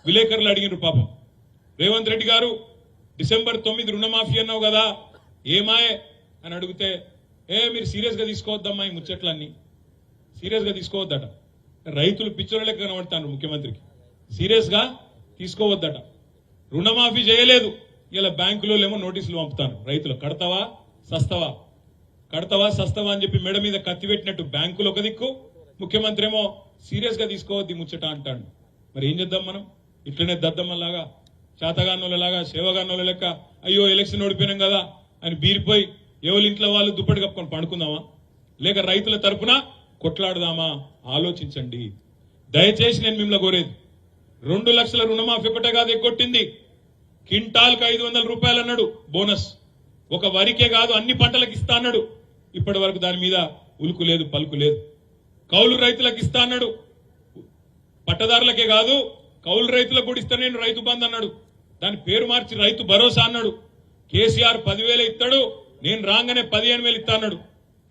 విలేకరులు అడిగినారు పాపం, రేవంత్ రెడ్డి గారు డిసెంబర్ 9 రుణమాఫీ అన్నావు కదా ఏమాయే అని అడిగితే, మీరు సీరియస్ గా తీసుకోవద్దమ్మా ఈ ముచ్చట్లన్నీ, సీరియస్ గా తీసుకోవద్దట. రైతులు పిచ్చోళ్ళ లెక్క కనబడతాను ముఖ్యమంత్రికి, సీరియస్ గా తీసుకోవద్దట. రుణమాఫీ చేయలేదు, ఇలా బ్యాంకులో ఏమో నోటీసులు పంపుతాను, రైతులు కడతావా సస్తవా, కడతావా సస్తవా అని చెప్పి మెడ మీద కత్తి పెట్టినట్టు బ్యాంకులు ఒక దిక్కు, ముఖ్యమంత్రి ఏమో సీరియస్ గా తీసుకోవద్ది ముచ్చట అంటాడు. మరి ఏం చేద్దాం మనం? ఇట్లనే దద్దమ్మలాగా, చేతగానోళ్ళలాగా, సేవగానోళ్ళ లెక్క అయ్యో ఎలక్షన్ ఓడిపోయినాం కదా అని బీరిపోయి ఎవరి ఇంట్లో వాళ్ళు దుప్పటి కప్పుకొని పండుకుందామా, లేక రైతుల తరపున కొట్లాడదామా? ఆలోచించండి దయచేసి. నేను మిమ్మల్ని కోరేది, 2 లక్షల రుణమాఫీ ఒకటే కాదు ఎగ్గొట్టింది, క్వింటాల్కి 500 రూపాయలు అన్నాడు బోనస్. ఒక వరికే కాదు అన్ని పంటలకు ఇస్తా అన్నాడు. ఇప్పటి వరకు దాని మీద ఉలుకు లేదు పలుకు లేదు. కౌలు రైతులకు ఇస్తా అన్నాడు, పట్టదారులకే కాదు కౌలు రైతులకు కూడా ఇస్తా నేను రైతు బంధు అన్నాడు. దాని పేరు మార్చి రైతు భరోసా అన్నాడు. కేసీఆర్ 10,000 ఇస్తాడు, నేను రాగానే 15,000 ఇస్తా అన్నాడు.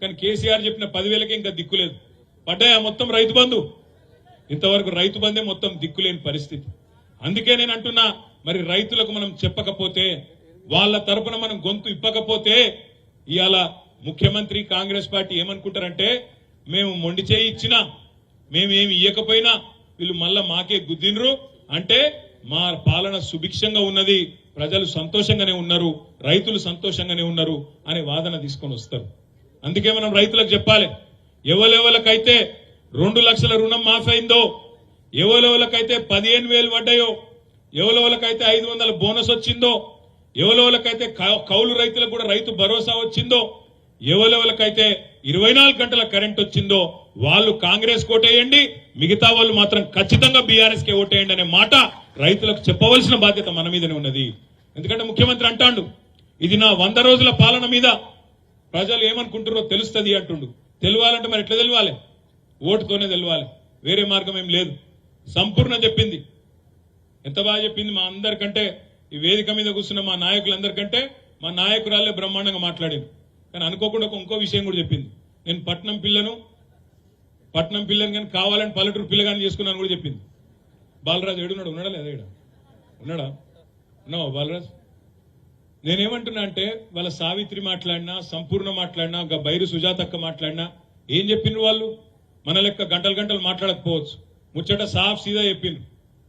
కానీ కేసీఆర్ చెప్పిన 10,000కి ఇంకా దిక్కులేదు. పడ్డాయా మొత్తం రైతు బంధు? ఇంతవరకు రైతు బంధే మొత్తం దిక్కులేని పరిస్థితి. అందుకే నేను అంటున్నా, మరి రైతులకు మనం చెప్పకపోతే, వాళ్ళ తరపున మనం గొంతు ఇప్పకపోతే, ఇవాళ ముఖ్యమంత్రి కాంగ్రెస్ పార్టీ ఏమనుకుంటారంటే, మేము మొండి చేయి ఇచ్చినా, మేమేమి ఇయ్యకపోయినా వీళ్ళు మళ్ళా మాకే గుద్దినరు అంటే మా పాలన సుభిక్షంగా ఉన్నది, ప్రజలు సంతోషంగానే ఉన్నారు, రైతులు సంతోషంగానే ఉన్నారు అనే వాదన తీసుకొని వస్తారు. అందుకే మనం రైతులకు చెప్పాలి, ఎవరెవరికైతే 2 లక్షల రుణం మాఫీ అయిందో, ఎవరెవరికైతే 15,000 పడ్డాయో, ఎవరెవరికైతే 500 బోనస్ వచ్చిందో, ఎవరెవరికైతే కౌలు రైతులకు కూడా రైతు భరోసా వచ్చిందో, ఎవరెవరికైతే 24 గంటల కరెంట్ వచ్చిందో వాళ్ళు కాంగ్రెస్ కోటేయండి, మిగతా వాళ్ళు మాత్రం ఖచ్చితంగా బీఆర్ఎస్ కే ఓటేయండి అనే మాట రైతులకు చెప్పవలసిన బాధ్యత మన మీదనే ఉన్నది. ఎందుకంటే ముఖ్యమంత్రి అంటాడు, ఇది నా 100 రోజుల పాలన మీద ప్రజలు ఏమనుకుంటారో తెలుస్తుంది అంటుండు. తెలియాలంటే మరి ఎట్లా తెలియాలి? ఓటుతోనే తెలియాలి, వేరే మార్గం ఏం లేదు. సంపూర్ణ చెప్పింది, ఎంత బాగా చెప్పింది. మా అందరికంటే ఈ వేదిక మీద కూర్చున్న మా నాయకులందరికంటే మా నాయకురాలే బ్రహ్మాండంగా మాట్లాడింది. కానీ అనుకోకుండా ఇంకో విషయం కూడా చెప్పింది, నేను పట్నం పిల్లను కానీ కావాలని పల్లెటూరు పిల్లగాని చేసుకున్నాను కూడా చెప్పింది. బాలరాజు ఏడున్నాడు? ఉన్నాడా లేదా? ఇక్కడ ఉన్నాడా? ఉన్నావా బాలరాజు? నేనేమంటున్నా అంటే, వాళ్ళ సావిత్రి మాట్లాడినా, సంపూర్ణ మాట్లాడినా, బైరు సుజాతక్క మాట్లాడినా ఏం చెప్పిండ్రు వాళ్ళు? మన లెక్క గంటలు గంటలు మాట్లాడకపోవచ్చు, ముచ్చట సాఫ్ సీదా చెప్పిండ్రు.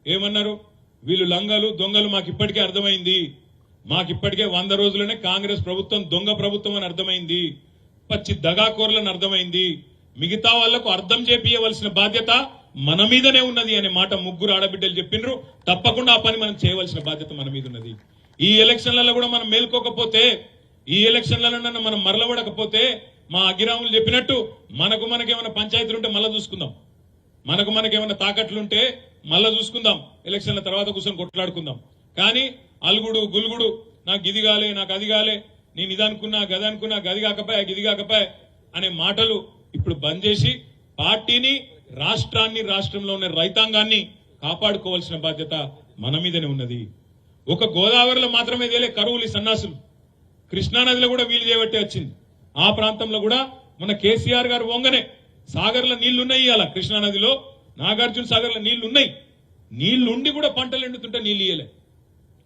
ఏమన్నారు? వీళ్ళు లంగలు దొంగలు మాకు ఇప్పటికే అర్థమైంది, మాకిప్పటికే 100 రోజులనే కాంగ్రెస్ ప్రభుత్వం దొంగ ప్రభుత్వం అని అర్థమైంది, పచ్చి దగాకోర్లని అర్థమైంది, మిగతా వాళ్లకు అర్థం చేపియవలసిన బాధ్యత మన మీదనే ఉన్నది అనే మాట ముగ్గురు ఆడబిడ్డలు చెప్పిండ్రు. తప్పకుండా ఆ పని మనం చేయవలసిన బాధ్యత మన మీద ఉన్నది. ఈ ఎలక్షన్లలో కూడా మనం మేల్కోకపోతే, ఈ ఎలక్షన్లలో మనం మరలబడకపోతే, మా అగిరాములు చెప్పినట్టు మనకేమైనా పంచాయతీలు ఉంటే మళ్ళా చూసుకుందాం, మనకేమైనా తాకట్లుంటే మళ్ళా చూసుకుందాం, ఎలక్షన్ల తర్వాత కూర్చొని కొట్లాడుకుందాం. కానీ అలుగుడు గులుగుడు, నాకు ఇది కాలే, నాకు అది కాలే, నేను ఇది అనుకున్నా గది అనుకున్నా, గది కాకపోయా గిది కాకపోయా అనే మాటలు ఇప్పుడు బంద్ చేసి పార్టీని, రాష్ట్రాన్ని, రాష్ట్రంలో ఉన్న రైతాంగాన్ని కాపాడుకోవాల్సిన బాధ్యత మన మీదనే ఉన్నది. ఒక గోదావరిలో మాత్రమే తేలే కరువులు, సన్నాసులు, కృష్ణానదిలో కూడా వీలు చేయబట్టే వచ్చింది. ఆ ప్రాంతంలో కూడా మన కేసీఆర్ గారు వంగనే సాగర్లో నీళ్లున్నాయి. అలా కృష్ణానదిలో, నాగార్జున సాగర్లో నీళ్లున్నాయి. నీళ్లుండి కూడా పంటలు ఎండుతుంటే నీళ్లు ఇయ్యలే.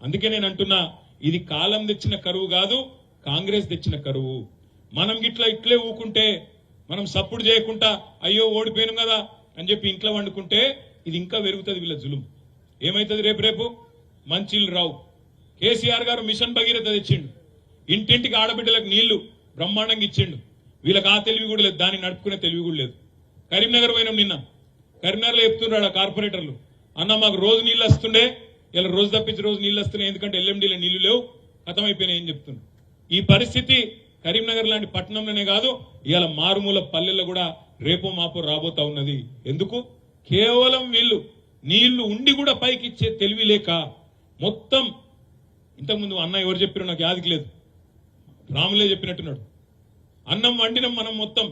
అందుకే నేను అంటున్నా, ఇది కాలం తెచ్చిన కరువు కాదు, కాంగ్రెస్ తెచ్చిన కరువు. మనం ఇట్లే ఊకుంటే, మనం సప్పుడు చేయకుండా అయ్యో ఓడిపోయాను కదా అని చెప్పి ఇంట్లో వండుకుంటే ఇది ఇంకా పెరుగుతుంది వీళ్ళ జులుం. ఏమైతుంది? రేపు మంచిళ్ళు రావు. కేసీఆర్ గారు మిషన్ భగీరథ తెచ్చిండు, ఇంటింటికి ఆడబిడ్డలకు నీళ్లు బ్రహ్మాండంగా ఇచ్చిండు. వీళ్ళకి ఆ తెలివి కూడా లేదు, దాన్ని నడుపుకునే తెలివి కూడా లేదు. కరీంనగర్ పోయినాం నిన్న, కరీంనగర్లో చెప్తున్నాడు ఆ కార్పొరేటర్లు, అన్న మాకు రోజు నీళ్లు వస్తుండే, ఇలా రోజు తప్పించి రోజు నీళ్లు వస్తున్నాయి, ఎందుకంటే ఎల్ఎండీలో నీళ్లు లేవు, ఖతమైపోయినాయి అని చెప్తున్నారు. ఈ పరిస్థితి కరీంనగర్ లాంటి పట్టణంలోనే కాదు, ఇవాళ మారుమూల పల్లెల్లో కూడా రేపో మాపో రాబోతా ఉన్నది. ఎందుకు? కేవలం వీళ్ళు నీళ్లు ఉండి కూడా పైకి ఇచ్చే తెలివి లేక మొత్తం ఇంతకుముందు అన్న ఎవరు చెప్పారో నాకు యాదికి లేదు, రాములే చెప్పినట్టున్నాడు. అన్నం వండినం మనం మొత్తం,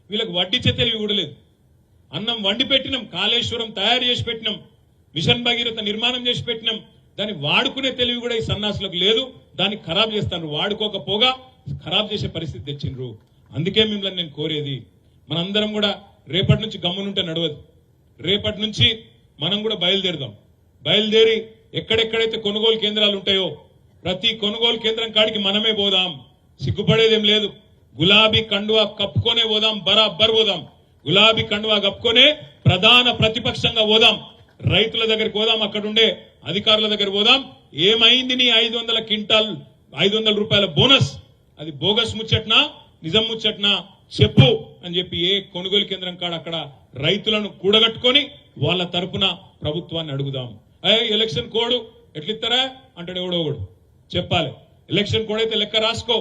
వీళ్ళకి వడ్డించే తెలివి కూడా లేదు. అన్నం వండి పెట్టినాం, కాళేశ్వరం తయారు చేసి పెట్టినాం, మిషన్ భగీరథ నిర్మాణం చేసి పెట్టినాం. దాన్ని వాడుకునే తెలివి కూడా ఈ సన్నాసులకు లేదు. దాన్ని ఖరాబ్ చేస్తాను, వాడుకోకపోగా ఖరాబ్ చేసే పరిస్థితి తెచ్చిండ్రు. అందుకే మిమ్మల్ని నేను కోరేది, మనందరం కూడా రేపటి నుంచి గమ్మునుంటే నడవదు. రేపటి నుంచి మనం కూడా బయలుదేరుదాం. బయలుదేరి ఎక్కడెక్కడైతే కొనుగోలు కేంద్రాలు ఉంటాయో ప్రతి కొనుగోలు కేంద్రం కాడికి మనమే పోదాం. సిగ్గుపడేదేం లేదు. గులాబీ కండువా కప్పుకొనే పోదాం, బరాబర్ పోదాం. గులాబీ కండువా కప్పుకొనే ప్రధాన ప్రతిపక్షంగా పోదాం. రైతుల దగ్గరికి పోదాం, అక్కడుండే అధికారుల దగ్గర పోదాం. ఏమైంది నీ 500 క్వింటాల్ 500 రూపాయల బోనస్? అది బోగస్ ముచ్చట్నా నిజం ముచ్చట్నా చెప్పు అని చెప్పి ఏ కొనుగోలు కేంద్రం కాడ అక్కడ రైతులను కూడగట్టుకొని వాళ్ళ తరపున ప్రభుత్వాన్ని అడుగుదాం. ఎలక్షన్ కోడ్ ఎట్లిస్తారా అంటాడు ఎవడో ఒకడు. చెప్పాలి ఎలక్షన్ కోడ్ అయితే లెక్క రాసుకో.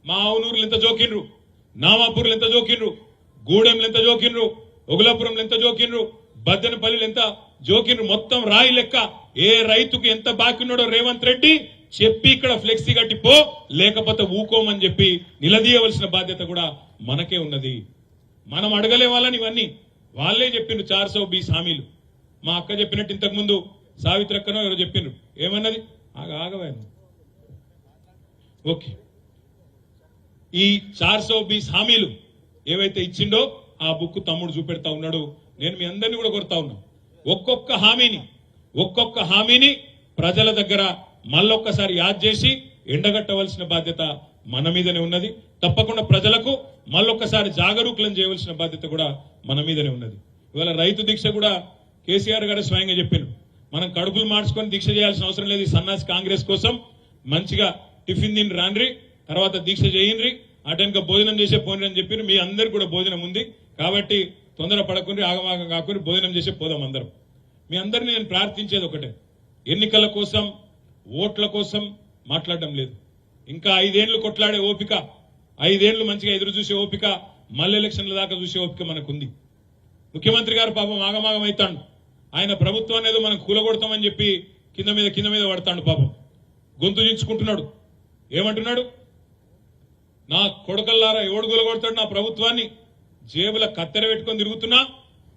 మా ఆవునూరులు ఎంత జోకిండ్రు, నామాపూర్లు ఎంత జోకిండ్రు, గూడెంలు ఎంత జోకిండ్రు, ఒగులాపురంలు ఎంత జోకిండ్రు, బద్దెనపల్లిలు ఎంత జోకిండ్రు, మొత్తం రాయి లెక్క. ఏ రైతుకు ఎంత బాకీ ఉన్నాడో రేవంత్ రెడ్డి చెప్పి ఇక్కడ ఫ్లెక్సీ కట్టిపో, లేకపోతే ఊకోమని చెప్పి నిలదీయవలసిన బాధ్యత కూడా మనకే ఉన్నది. మనం అడగలే వాళ్ళని, ఇవన్నీ వాళ్ళే చెప్పిండ్రు. 420 హామీలు మా అక్క చెప్పినట్టు ఇంతకు ముందు సావిత్రక్కనో ఎవరో చెప్పిండ్రు. ఏమన్నది? ఆగవాను. ఓకే, ఈ 420 హామీలు ఏవైతే ఇచ్చిండో ఆ బుక్ తమ్ముడు చూపెడతా ఉన్నాడు. నేను మీ అందరినీ కూడా కొడతా ఉన్నా. ఒక్కొక్క హామీని ప్రజల దగ్గర మళ్ళొక్కసారి యాద్ చేసి ఎండగట్టవలసిన బాధ్యత మన మీదనే ఉన్నది. తప్పకుండా ప్రజలకు మళ్ళొక్కసారి జాగరూకులను చేయవలసిన బాధ్యత కూడా మన మీదనే ఉన్నది. ఇవాళ రైతు దీక్ష కూడా కేసీఆర్ గారు స్వయంగా చెప్పారు. మనం కడుపులు మార్చుకొని దీక్ష చేయాల్సిన అవసరం లేదు. సన్నాసి కాంగ్రెస్ కోసం మంచిగా టిఫిన్ తిని రాండ్రి, తర్వాత దీక్ష చేయండి, అటెన్గా భోజనం చేసే పోని అని చెప్పి మీ అందరికి కూడా భోజనం ఉంది కాబట్టి తొందర పడకుండా ఆగమాగం కాకుండా భోజనం చేసే పోదాం అందరం. మీ అందరినీ నేను ప్రార్థించేది ఒకటే, ఎన్నికల కోసం ఓట్ల కోసం మాట్లాడడం లేదు. ఇంకా 5 ఏళ్లు కొట్లాడే ఓపిక, 5 ఏళ్లు మంచిగా ఎదురు చూసే ఓపిక, మళ్ళీ ఎలక్షన్ల దాకా చూసే ఓపిక మనకుంది. ముఖ్యమంత్రి గారు పాపం ఆగమాగం అవుతాడు. ఆయన ప్రభుత్వాన్ని ఏదో మనం కూలగొడతామని చెప్పి కింద మీద పడతాడు. పాపం గొంతు చించుకుంటున్నాడు. ఏమంటున్నాడు? నా కొడకల్లారా ఎవడు కూలగొడతాడు నా ప్రభుత్వాన్ని? జేబుల కత్తెర పెట్టుకొని తిరుగుతున్నా,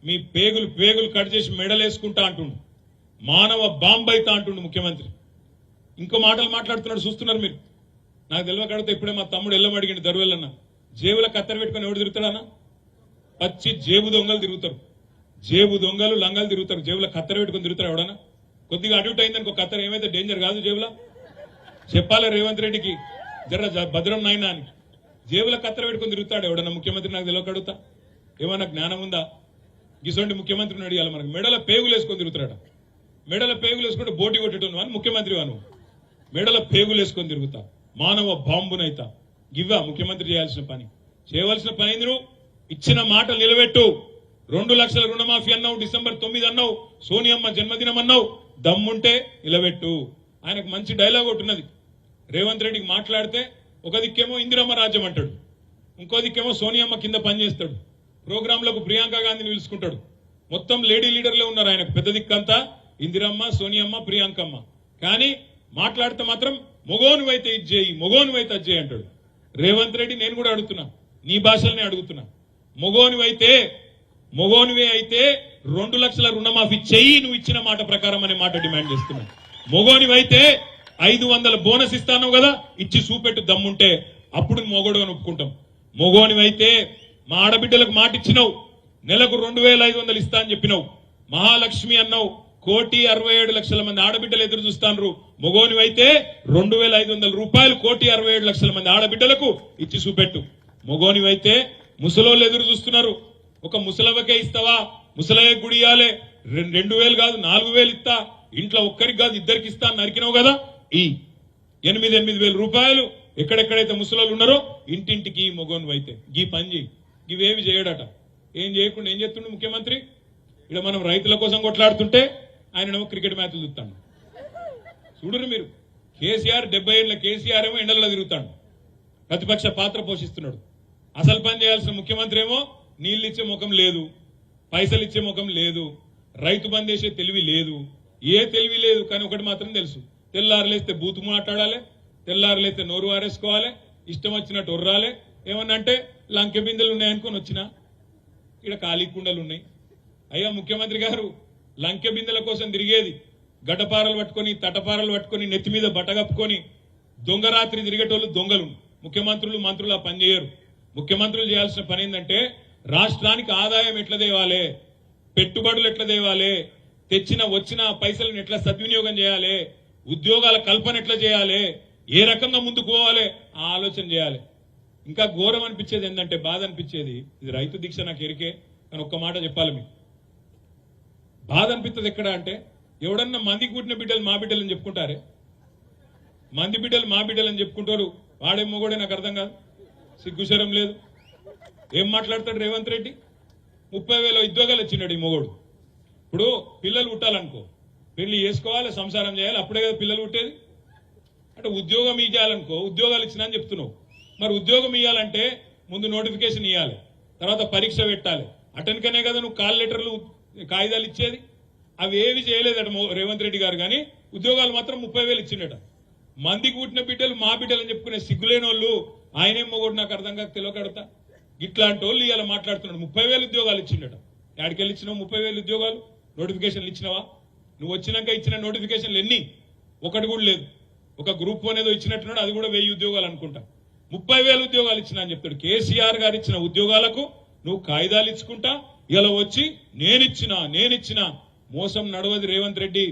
మీ పేగులు కట్ చేసి మెడలేసుకుంటా అంటుండు. మానవ బాంబైతా అంటుండు ముఖ్యమంత్రి. ఇంకో మాటలు మాట్లాడుతున్నాడు, చూస్తున్నారు మీరు. నాకు తెలియకడితే ఇప్పుడే మా తమ్ముడు ఎల్లం అడిగిండు దరువెల్లన్న, జేబుల కత్తెర పెట్టుకుని ఎవడు తిరుగుతాడన్నా? పచ్చి జేబు దొంగలు తిరుగుతారు, జేబు దొంగలు లంగలు తిరుగుతారు. జేబుల కత్తెర పెట్టుకుని తిరుగుతారు ఎవడన్నా? కొద్దిగా అడ్యూట్ అయిందని ఒక కత్తెర ఏమైతే డేంజర్ కాదు జేబుల. చెప్పాలి రేవంత్ రెడ్డికి జర భద్రం నాయన అని. జేబుల కత్తెర పెట్టుకుని తిరుగుతాడు ఎవడన్నా ముఖ్యమంత్రి? నాకు తెలియకడుగుతా. ఏమన్నా జ్ఞానం ఉందా? గిసోంటి ముఖ్యమంత్రిని అడిగాలి మనకు. మెడల పేగులు వేసుకొని తిరుగుతాడట. మెడల పేగులు వేసుకుంటే బోటి కొట్టేటోను అని ముఖ్యమంత్రి వాను. మెడల పేగులు వేసుకొని తిరుగుతా, మానవ బాంబునైతా. గివ్వా ముఖ్యమంత్రి చేయాల్సిన పని? చేయవలసిన పని ఏంది? నువ్వు ఇచ్చిన మాట నిలబెట్టు. 2 లక్షల రుణమాఫీ అన్నావు, December 9 అన్నావు, సోనియమ్మ జన్మదినం అన్నావు. దమ్ముంటే నిలబెట్టు. ఆయనకు మంచి డైలాగ్ ఒకటి ఉన్నది. రేవంత్ రెడ్డికి మాట్లాడితే ఒక దిక్కేమో ఇందిరమ్మ రాజ్యం అంటాడు, ఇంకో దిక్కేమో సోనియమ్మ కింద పనిచేస్తాడు. ప్రోగ్రాంలకు ప్రియాంక గాంధీని పిలుచుకుంటాడు. మొత్తం లేడీ లీడర్లే ఉన్నారు ఆయనకు. పెద్ద దిక్కంతా ఇందిరమ్మ, సోనియమ్మ, ప్రియాంకమ్మ. కానీ మాట్లాడితే మాత్రం మొగోనువైతే ఇది చేయి, మొగోనువైతే అది చేయి అంటాడు. రేవంత్ రెడ్డి నేను కూడా అడుగుతున్నా, నీ భాషలనే అడుగుతున్నా. మొగోనివే అయితే 2 లక్షల రుణమాఫీ చెయ్యి, నువ్వు ఇచ్చిన మాట ప్రకారం అనే మాట డిమాండ్ చేస్తున్నా. మొగోనివైతే 500 బోనస్ ఇస్తాను కదా, ఇచ్చి చూపెట్టు దమ్ముంటే, అప్పుడు మొగోడుగా ఒప్పుకుంటాం. మొగోనివైతే మా ఆడబిడ్డలకు మాట ఇచ్చినావు, నెలకు 2500 ఇస్తా అని చెప్పినావు. మహాలక్ష్మి అన్నావు, 1,67,00,000 మంది ఆడబిడ్డలు ఎదురు చూస్తాను. మొగోనివైతే 2,500 రూపాయలు 1,67,00,000 మంది ఆడబిడ్డలకు ఇచ్చి చూపెట్టు. మొగోనివైతే ముసలోళ్ళు ఎదురు చూస్తున్నారు. ఒక ముసలవ్వకే ఇస్తావా? ముసలయ్య గుడి ఇయ్యాలే, 2,000 కాదు 4,000 ఇస్తా, ఇంట్లో ఒక్కరికి కాదు ఇద్దరికి ఇస్తా అని నరికినావు కదా. ఈ 8,000 రూపాయలు ఎక్కడెక్కడైతే ముసలోళ్ళు ఉన్నారో ఇంటింటికి మొగోనివైతే గీ పని చేయి. ఇవేవి చేయడట. ఏం చేయకుండా ఏం చేస్తుండే ముఖ్యమంత్రి? ఇక్కడ మనం రైతుల కోసం కొట్లాడుతుంటే ఆయనేమో క్రికెట్ మ్యాచ్లు చూస్తాడు. చూడరు మీరు. కేసీఆర్ 70 ఏళ్ల కేసీఆర్ ఏమో ఎండలలో తిరుగుతాడు, ప్రతిపక్ష పాత్ర పోషిస్తున్నాడు. అసలు పని చేయాల్సిన ముఖ్యమంత్రి ఏమో నీళ్లు ఇచ్చే ముఖం లేదు, పైసలు ఇచ్చే ముఖం లేదు, రైతు బంద్ చేసే తెలివి లేదు, ఏ తెలివి లేదు. కానీ ఒకటి మాత్రం తెలుసు, తెల్లారులేస్తే బూతు మాట్లాడాలి, తెల్లారులేస్తే నోరు వారేసుకోవాలి, ఇష్టం వచ్చినట్టు ఒర్రాలి. ఏమన్నా అంటే లంకె బిందెలు ఉన్నాయనుకొని వచ్చినా ఇక్కడ ఖాళీ కుండలు ఉన్నాయి. అయ్యా ముఖ్యమంత్రి గారు, లంకె బిందెల కోసం తిరిగేది గడ్డపారలు పట్టుకొని తటపారలు పట్టుకొని నెత్తి మీద బట్టగప్పుకొని దొంగరాత్రి తిరిగేటోళ్ళు దొంగలు. ముఖ్యమంత్రులు మంత్రులు ఆ పని చేయరు. ముఖ్యమంత్రులు చేయాల్సిన పని ఏంటంటే రాష్ట్రానికి ఆదాయం ఎట్లా తేవాలి, పెట్టుబడులు ఎట్లా తేవాలి, వచ్చిన పైసలను ఎట్లా సద్వినియోగం చేయాలి, ఉద్యోగాల కల్పన ఎట్లా చేయాలి, ఏ రకంగా ముందుకు పోవాలి ఆ ఆలోచన చేయాలి. ఇంకా ఘోరం అనిపించేది ఏంటంటే, బాధ అనిపించేది, ఇది రైతు దీక్ష నాకు ఎరికే, కానీ ఒక్క మాట చెప్పాలి మీకు. బాధ అనిపిస్తుంది ఎక్కడ అంటే, ఎవడన్నా మంది కూటిన బిడ్డలు మా బిడ్డలని చెప్పుకుంటారే, మంది బిడ్డలు మా బిడ్డలని చెప్పుకుంటారు. వాడేమో కూడా నాకు అర్థం కాదు, సిగ్గుశరం లేదు. ఏం మాట్లాడతాడు రేవంత్ రెడ్డి? 30,000 ఉద్యోగాలు ఇచ్చినాడు ఈ మొగోడు. ఇప్పుడు పిల్లలు పుట్టాలనుకో, పెళ్లి చేసుకోవాలి, సంసారం చేయాలి, అప్పుడే కదా పిల్లలు పుట్టేది. అంటే ఉద్యోగం ఇవ్వాలనుకో, ఉద్యోగాలు ఇచ్చినా అని చెప్తున్నావు. మరి ఉద్యోగం ఇవ్వాలంటే ముందు నోటిఫికేషన్ ఇవ్వాలి, తర్వాత పరీక్ష పెట్టాలి. అటెన్కనే కదా నువ్వు కాల్ లెటర్లు కాగితాలు ఇచ్చేది. అవి ఏవి చేయలేదట రేవంత్ రెడ్డి గారు. కానీ ఉద్యోగాలు మాత్రం 30,000 ఇచ్చిండట. మందికి పుట్టిన బిడ్డలు మా బిడ్డలని చెప్పుకునే సిగ్గులేని వాళ్ళు ఆయనేమో కూడా నాకు అర్థం కాక తెలియకడతా. ఇట్లాంటి వాళ్ళు ఇవాళ మాట్లాడుతున్నాడు. 30,000 ఉద్యోగాలు ఇచ్చిండట. ఎక్కడికెళ్ళి ఇచ్చినావు 30,000 ఉద్యోగాలు? నోటిఫికేషన్లు ఇచ్చినావా? నువ్వు వచ్చినాక ఇచ్చిన నోటిఫికేషన్లు ఎన్ని? ఒకటి కూడా లేదు. ఒక గ్రూప్ అనేదో ఇచ్చినట్టున్నాడు, అది కూడా 1000 ఉద్యోగాలు అనుకుంటా. 30,000 ఉద్యోగాలు ఇచ్చినా అని చెప్తాడు. కేసీఆర్ గారు ఇచ్చిన ఉద్యోగాలకు నువ్వు కాగితాలు ఇచ్చుకుంటా ఇలా వచ్చి నేనిచ్చిన మోసం నడవది రేవంత్ రెడ్డి.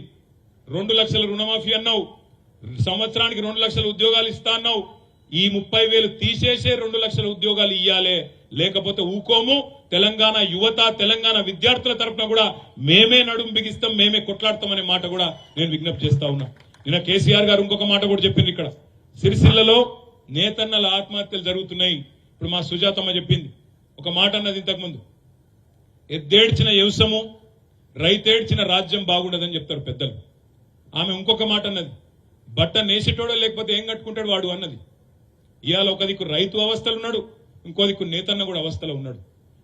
2 లక్షల రుణమాఫీ అన్నావు, సంవత్సరానికి 2 లక్షల ఉద్యోగాలు ఇస్తా అన్నావు. ఈ 30,000 తీసేసే 2 లక్షల ఉద్యోగాలు ఇయ్యాలే, లేకపోతే ఊకోము. తెలంగాణ యువత, తెలంగాణ విద్యార్థుల తరఫున కూడా మేమే నడుము బిగిస్తాం, మేమే కొట్లాడతామనే మాట కూడా నేను విజ్ఞప్తి చేస్తా ఉన్నా. నిన్న కేసీఆర్ గారు ఇంకొక మాట కూడా చెప్పింది. ఇక్కడ సిరిసిల్లలో నేతన్నల ఆత్మహత్యలు జరుగుతున్నాయి. ఇప్పుడు మా సుజాతమ్మ చెప్పింది ఒక మాట అన్నది ఇంతకుముందు, ఎద్దేడ్చిన వ్యవసము రైతేడ్చిన రాజ్యం బాగుండదని చెప్తారు పెద్దలు. ఆమె ఇంకొక మాట అన్నది, బట్ట నేసేటోడో లేకపోతే ఏం కట్టుకుంటాడు వాడు అన్నది. ఇవాళ ఒక దిక్కు రైతు అవస్థలు ఉన్నాడు, ఇంకో దిక్కు నేతన్న కూడా అవస్థలో ఉన్నాడు.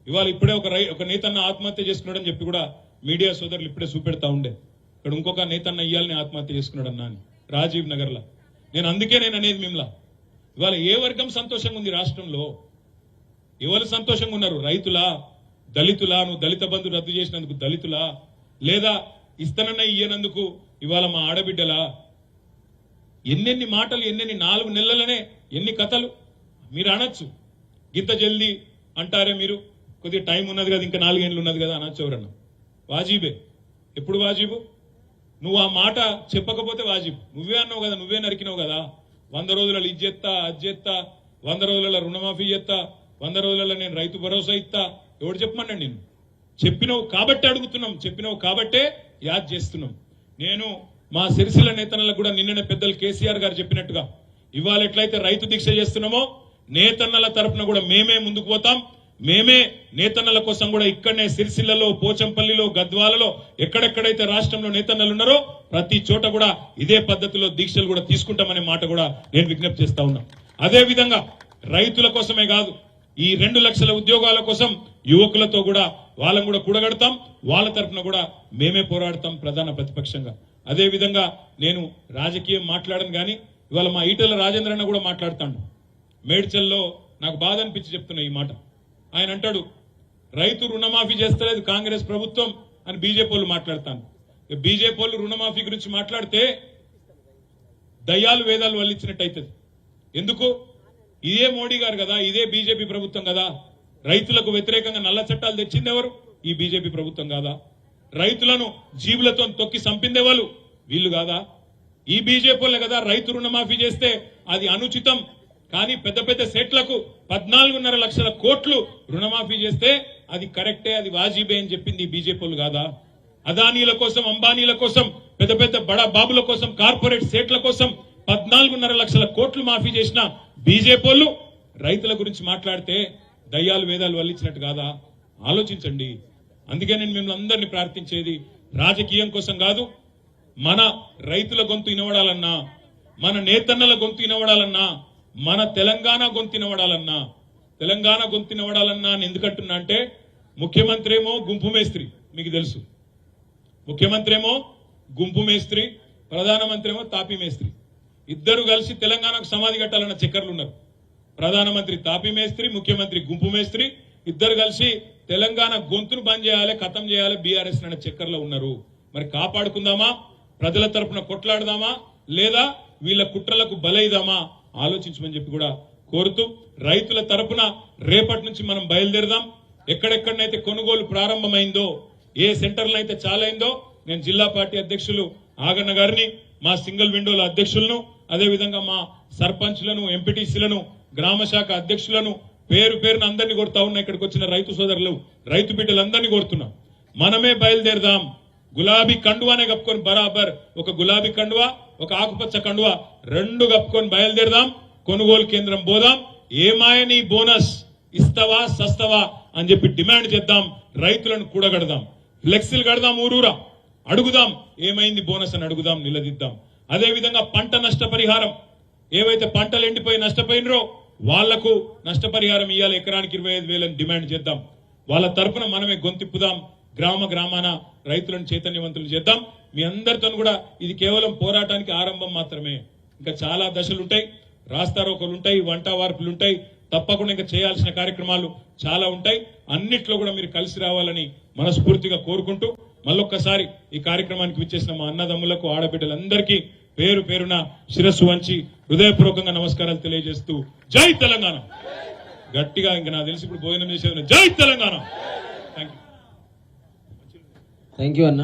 ఇవాళ ఇప్పుడే ఒక నేతన్న ఆత్మహత్య చేసుకున్నాడు అని చెప్పి కూడా మీడియా సోదరులు ఇప్పుడే చూపెడతా ఉండే. ఇక్కడ ఇంకొక నేతన్న ఇయ్యాలని ఆత్మహత్య చేసుకున్నాడు అన్నా అని రాజీవ్ నగర్ లా. అందుకే నేను అనేది మిమ్మల్ని, ఇవాళ ఏ వర్గం సంతోషంగా ఉంది రాష్ట్రంలో? ఎవరు సంతోషంగా ఉన్నారు? రైతులా, దళితులా? నువ్వు దళిత బంధు రద్దు చేసినందుకు దళితులా, లేదా ఇస్తానన్న ఇయ్యనందుకు ఇవాళ మా ఆడబిడ్డలా? ఎన్నెన్ని మాటలు, ఎన్నెన్ని 4 నెలలనే ఎన్ని కథలు మీరు అనొచ్చు. గింత జల్దీ అంటారే మీరు, కొద్దిగా టైం ఉన్నది కదా, ఇంకా 4 ఏళ్ళు ఉన్నది కదా అనొచ్చు ఎవరన్నా. వాజీబే. ఎప్పుడు వాజీబు? నువ్వు ఆ మాట చెప్పకపోతే వాజీబు. నువ్వే అన్నావు కదా, నువ్వే నరికినావు కదా, 100 రోజులలో ఇది చేస్తా, అది చేస్తా, 100 రోజులలో రుణమాఫీ చేస్తా, 100 రోజులలో నేను రైతు భరోసా ఇస్తా. ఎవడు చెప్పమన్నాడు? నేను చెప్పినావు కాబట్టి అడుగుతున్నాం, చెప్పినావు కాబట్టే యాద్ చేస్తున్నాం. నేను మా సిరిసిల్ల నేతన్నలకు కూడా నిన్ననే పెద్దలు కేసీఆర్ గారు చెప్పినట్టుగా ఇవాళ ఎట్లయితే రైతు దీక్ష చేస్తున్నామో, నేతన్నల తరఫున కూడా మేమే ముందుకు పోతాం. మేమే నేతన్నల కోసం కూడా ఇక్కడనే సిరిసిల్లలో, పోచంపల్లిలో, గద్వాలలో, ఎక్కడెక్కడైతే రాష్ట్రంలో నేతన్నలు ఉన్నారో ప్రతి చోట కూడా ఇదే పద్ధతిలో దీక్షలు కూడా తీసుకుంటామనే మాట కూడా నేను విజ్ఞప్తి చేస్తా ఉన్నా. అదే విధంగా రైతుల కోసమే కాదు, ఈ 2 లక్షల ఉద్యోగాల కోసం యువకులతో కూడా వాళ్ళని కూడా కూడగడతాం. వాళ్ళ తరఫున కూడా మేమే పోరాడతాం ప్రధాన ప్రతిపక్షంగా. అదే విధంగా నేను రాజకీయం మాట్లాడను కానీ ఇవాళ మా ఈటెల రాజేంద్ర అన్న కూడా మాట్లాడుతాడు. మేడ్చల్లో నాకు బాధ అనిపించి చెప్తున్నా ఈ మాట. ఆయన అంటాడు, రైతు రుణమాఫీ చేస్తలేదు కాంగ్రెస్ ప్రభుత్వం అని బీజేపీ వాళ్ళు మాట్లాడతాను. బీజేపీ వాళ్ళు రుణమాఫీ గురించి మాట్లాడితే దయ్యాలు వేదాలు వల్లించినట్టయితుంది. ఎందుకు? ఇదే మోడీ గారు కదా, ఇదే బీజేపీ ప్రభుత్వం కదా. రైతులకు వ్యతిరేకంగా నల్ల చట్టాలు తెచ్చింది ఎవరు? ఈ బీజేపీ ప్రభుత్వం కాదా? రైతులను జీబులతో తొక్కి చంపిందే వాళ్ళు వీళ్ళు కాదా? ఈ బీజేపీ వాళ్ళే కదా. రైతు రుణమాఫీ చేస్తే అది అనుచితం, కానీ పెద్ద పెద్ద సెట్లకు 14.5 లక్షల కోట్లు రుణమాఫీ చేస్తే అది కరెక్టే, అది వాజిబే అని చెప్పింది ఈ బీజేపీ వాళ్ళు కాదా? అదానీల కోసం, అంబానీల కోసం, పెద్ద పెద్ద బడా బాబుల కోసం, కార్పొరేట్ సెట్ల కోసం 14.5 లక్షల కోట్లు మాఫీ చేసిన బీజేపీ వాళ్ళు రైతుల గురించి మాట్లాడితే దయ్యాలు వేదాలు వల్లించినట్టు కాదా? ఆలోచించండి. అందుకే నేను మిమ్మల్ని అందరినీ ప్రార్థించేది రాజకీయం కోసం కాదు, మన రైతుల గొంతు వినవడాలన్నా, మన నేతన్నల గొంతు వినవడాలన్నా, మన తెలంగాణ గొంతు వినవడాలన్నా, తెలంగాణ గొంతు వినవడాలన్నా అని ఎందుకంటున్నా అంటే, ముఖ్యమంత్రి ఏమో గుంపు మేస్త్రి, మీకు తెలుసు. ముఖ్యమంత్రి ఏమో గుంపు మేస్త్రి, ప్రధానమంత్రి ఏమో తాపీ మేస్త్రి. ఇద్దరు కలిసి తెలంగాణకు సమాధి కట్టాలన్న చక్కర్లు ఉన్నారు. ప్రధానమంత్రి తాపీ మేస్త్రి, ముఖ్యమంత్రి గుంపు మేస్త్రి, ఇద్దరు కలిసి తెలంగాణ గొంతును బంద్ చేయాలి, ఖతం చేయాలి బీఆర్ఎస్ అనే చక్కర్లో ఉన్నారు. మరి కాపాడుకుందామా, ప్రజల తరపున కొట్లాడదామా, లేదా వీళ్ళ కుట్రలకు బలైదామా ఆలోచించమని చెప్పి కూడా కోరుతూ, రైతుల తరపున రేపటి నుంచి మనం బయలుదేరదాం. ఎక్కడెక్కడనైతే కొనుగోలు ప్రారంభమైందో, ఏ సెంటర్లో అయితే చాలైందో, నేను జిల్లా పార్టీ అధ్యక్షులు ఆగన్న గారిని, మా సింగిల్ విండోల అధ్యక్షులను, అదేవిధంగా మా సర్పంచ్లను, ఎంపీటీసీలను, గ్రామ శాఖ అధ్యక్షులను పేరు పేరున అందరినీ కొడతా ఉన్నా. ఇక్కడికి వచ్చిన రైతు సోదరులు, రైతు బిడ్డలందరినీ కొడుతున్నాం. మనమే బయలుదేరదాం. గులాబీ కండువానే కప్పుకొని, బరాబర్ ఒక గులాబీ కండువా, ఒక ఆకుపచ్చ కండువా రెండు కప్పుకొని బయలుదేరదాం. కొనుగోలు కేంద్రం పోదాం. ఏమాయ నీ బోనస్ ఇస్తావా సస్తవా అని చెప్పి డిమాండ్ చేద్దాం. రైతులను కూడగడదాం, ఫ్లెక్సీలు కడదాం, ఊరూరా అడుగుదాం, ఏమైంది బోనస్ అని అడుగుదాం, నిలదీద్దాం. అదే విధంగా పంట నష్టపరిహారం, ఏవైతే పంటలు ఎండిపోయి నష్టపోయినరో వాళ్లకు నష్టపరిహారం ఇవ్వాలి, ఎకరానికి 25,000 డిమాండ్ చేద్దాం. వాళ్ళ తరఫున మనమే గొంతిప్పుదాం. గ్రామ గ్రామాన రైతులను చైతన్యవంతులు చేద్దాం. మీ అందరితో కూడా ఇది కేవలం పోరాటానికి ఆరంభం మాత్రమే. ఇంకా చాలా దశలుంటాయి, రాస్తారోకలుంటాయి, వంట వార్పులుంటాయి, తప్పకుండా ఇంకా చేయాల్సిన కార్యక్రమాలు చాలా ఉంటాయి. అన్నిట్లో కూడా మీరు కలిసి రావాలని మనస్ఫూర్తిగా కోరుకుంటూ, మళ్ళొక్కసారి ఈ కార్యక్రమానికి విచ్చేసిన మా అన్నదమ్ములకు, ఆడబిడ్డలందరికీ పేరు పేరున శిరస్సు వంచి హృదయపూర్వకంగా నమస్కారాలు తెలియజేస్తూ, జై తెలంగాణ. గట్టిగా ఇంకా నాకు తెలిసి ఇప్పుడు భోజనం చేసేది జై తెలంగాణ. థ్యాంక్ యూ అన్న.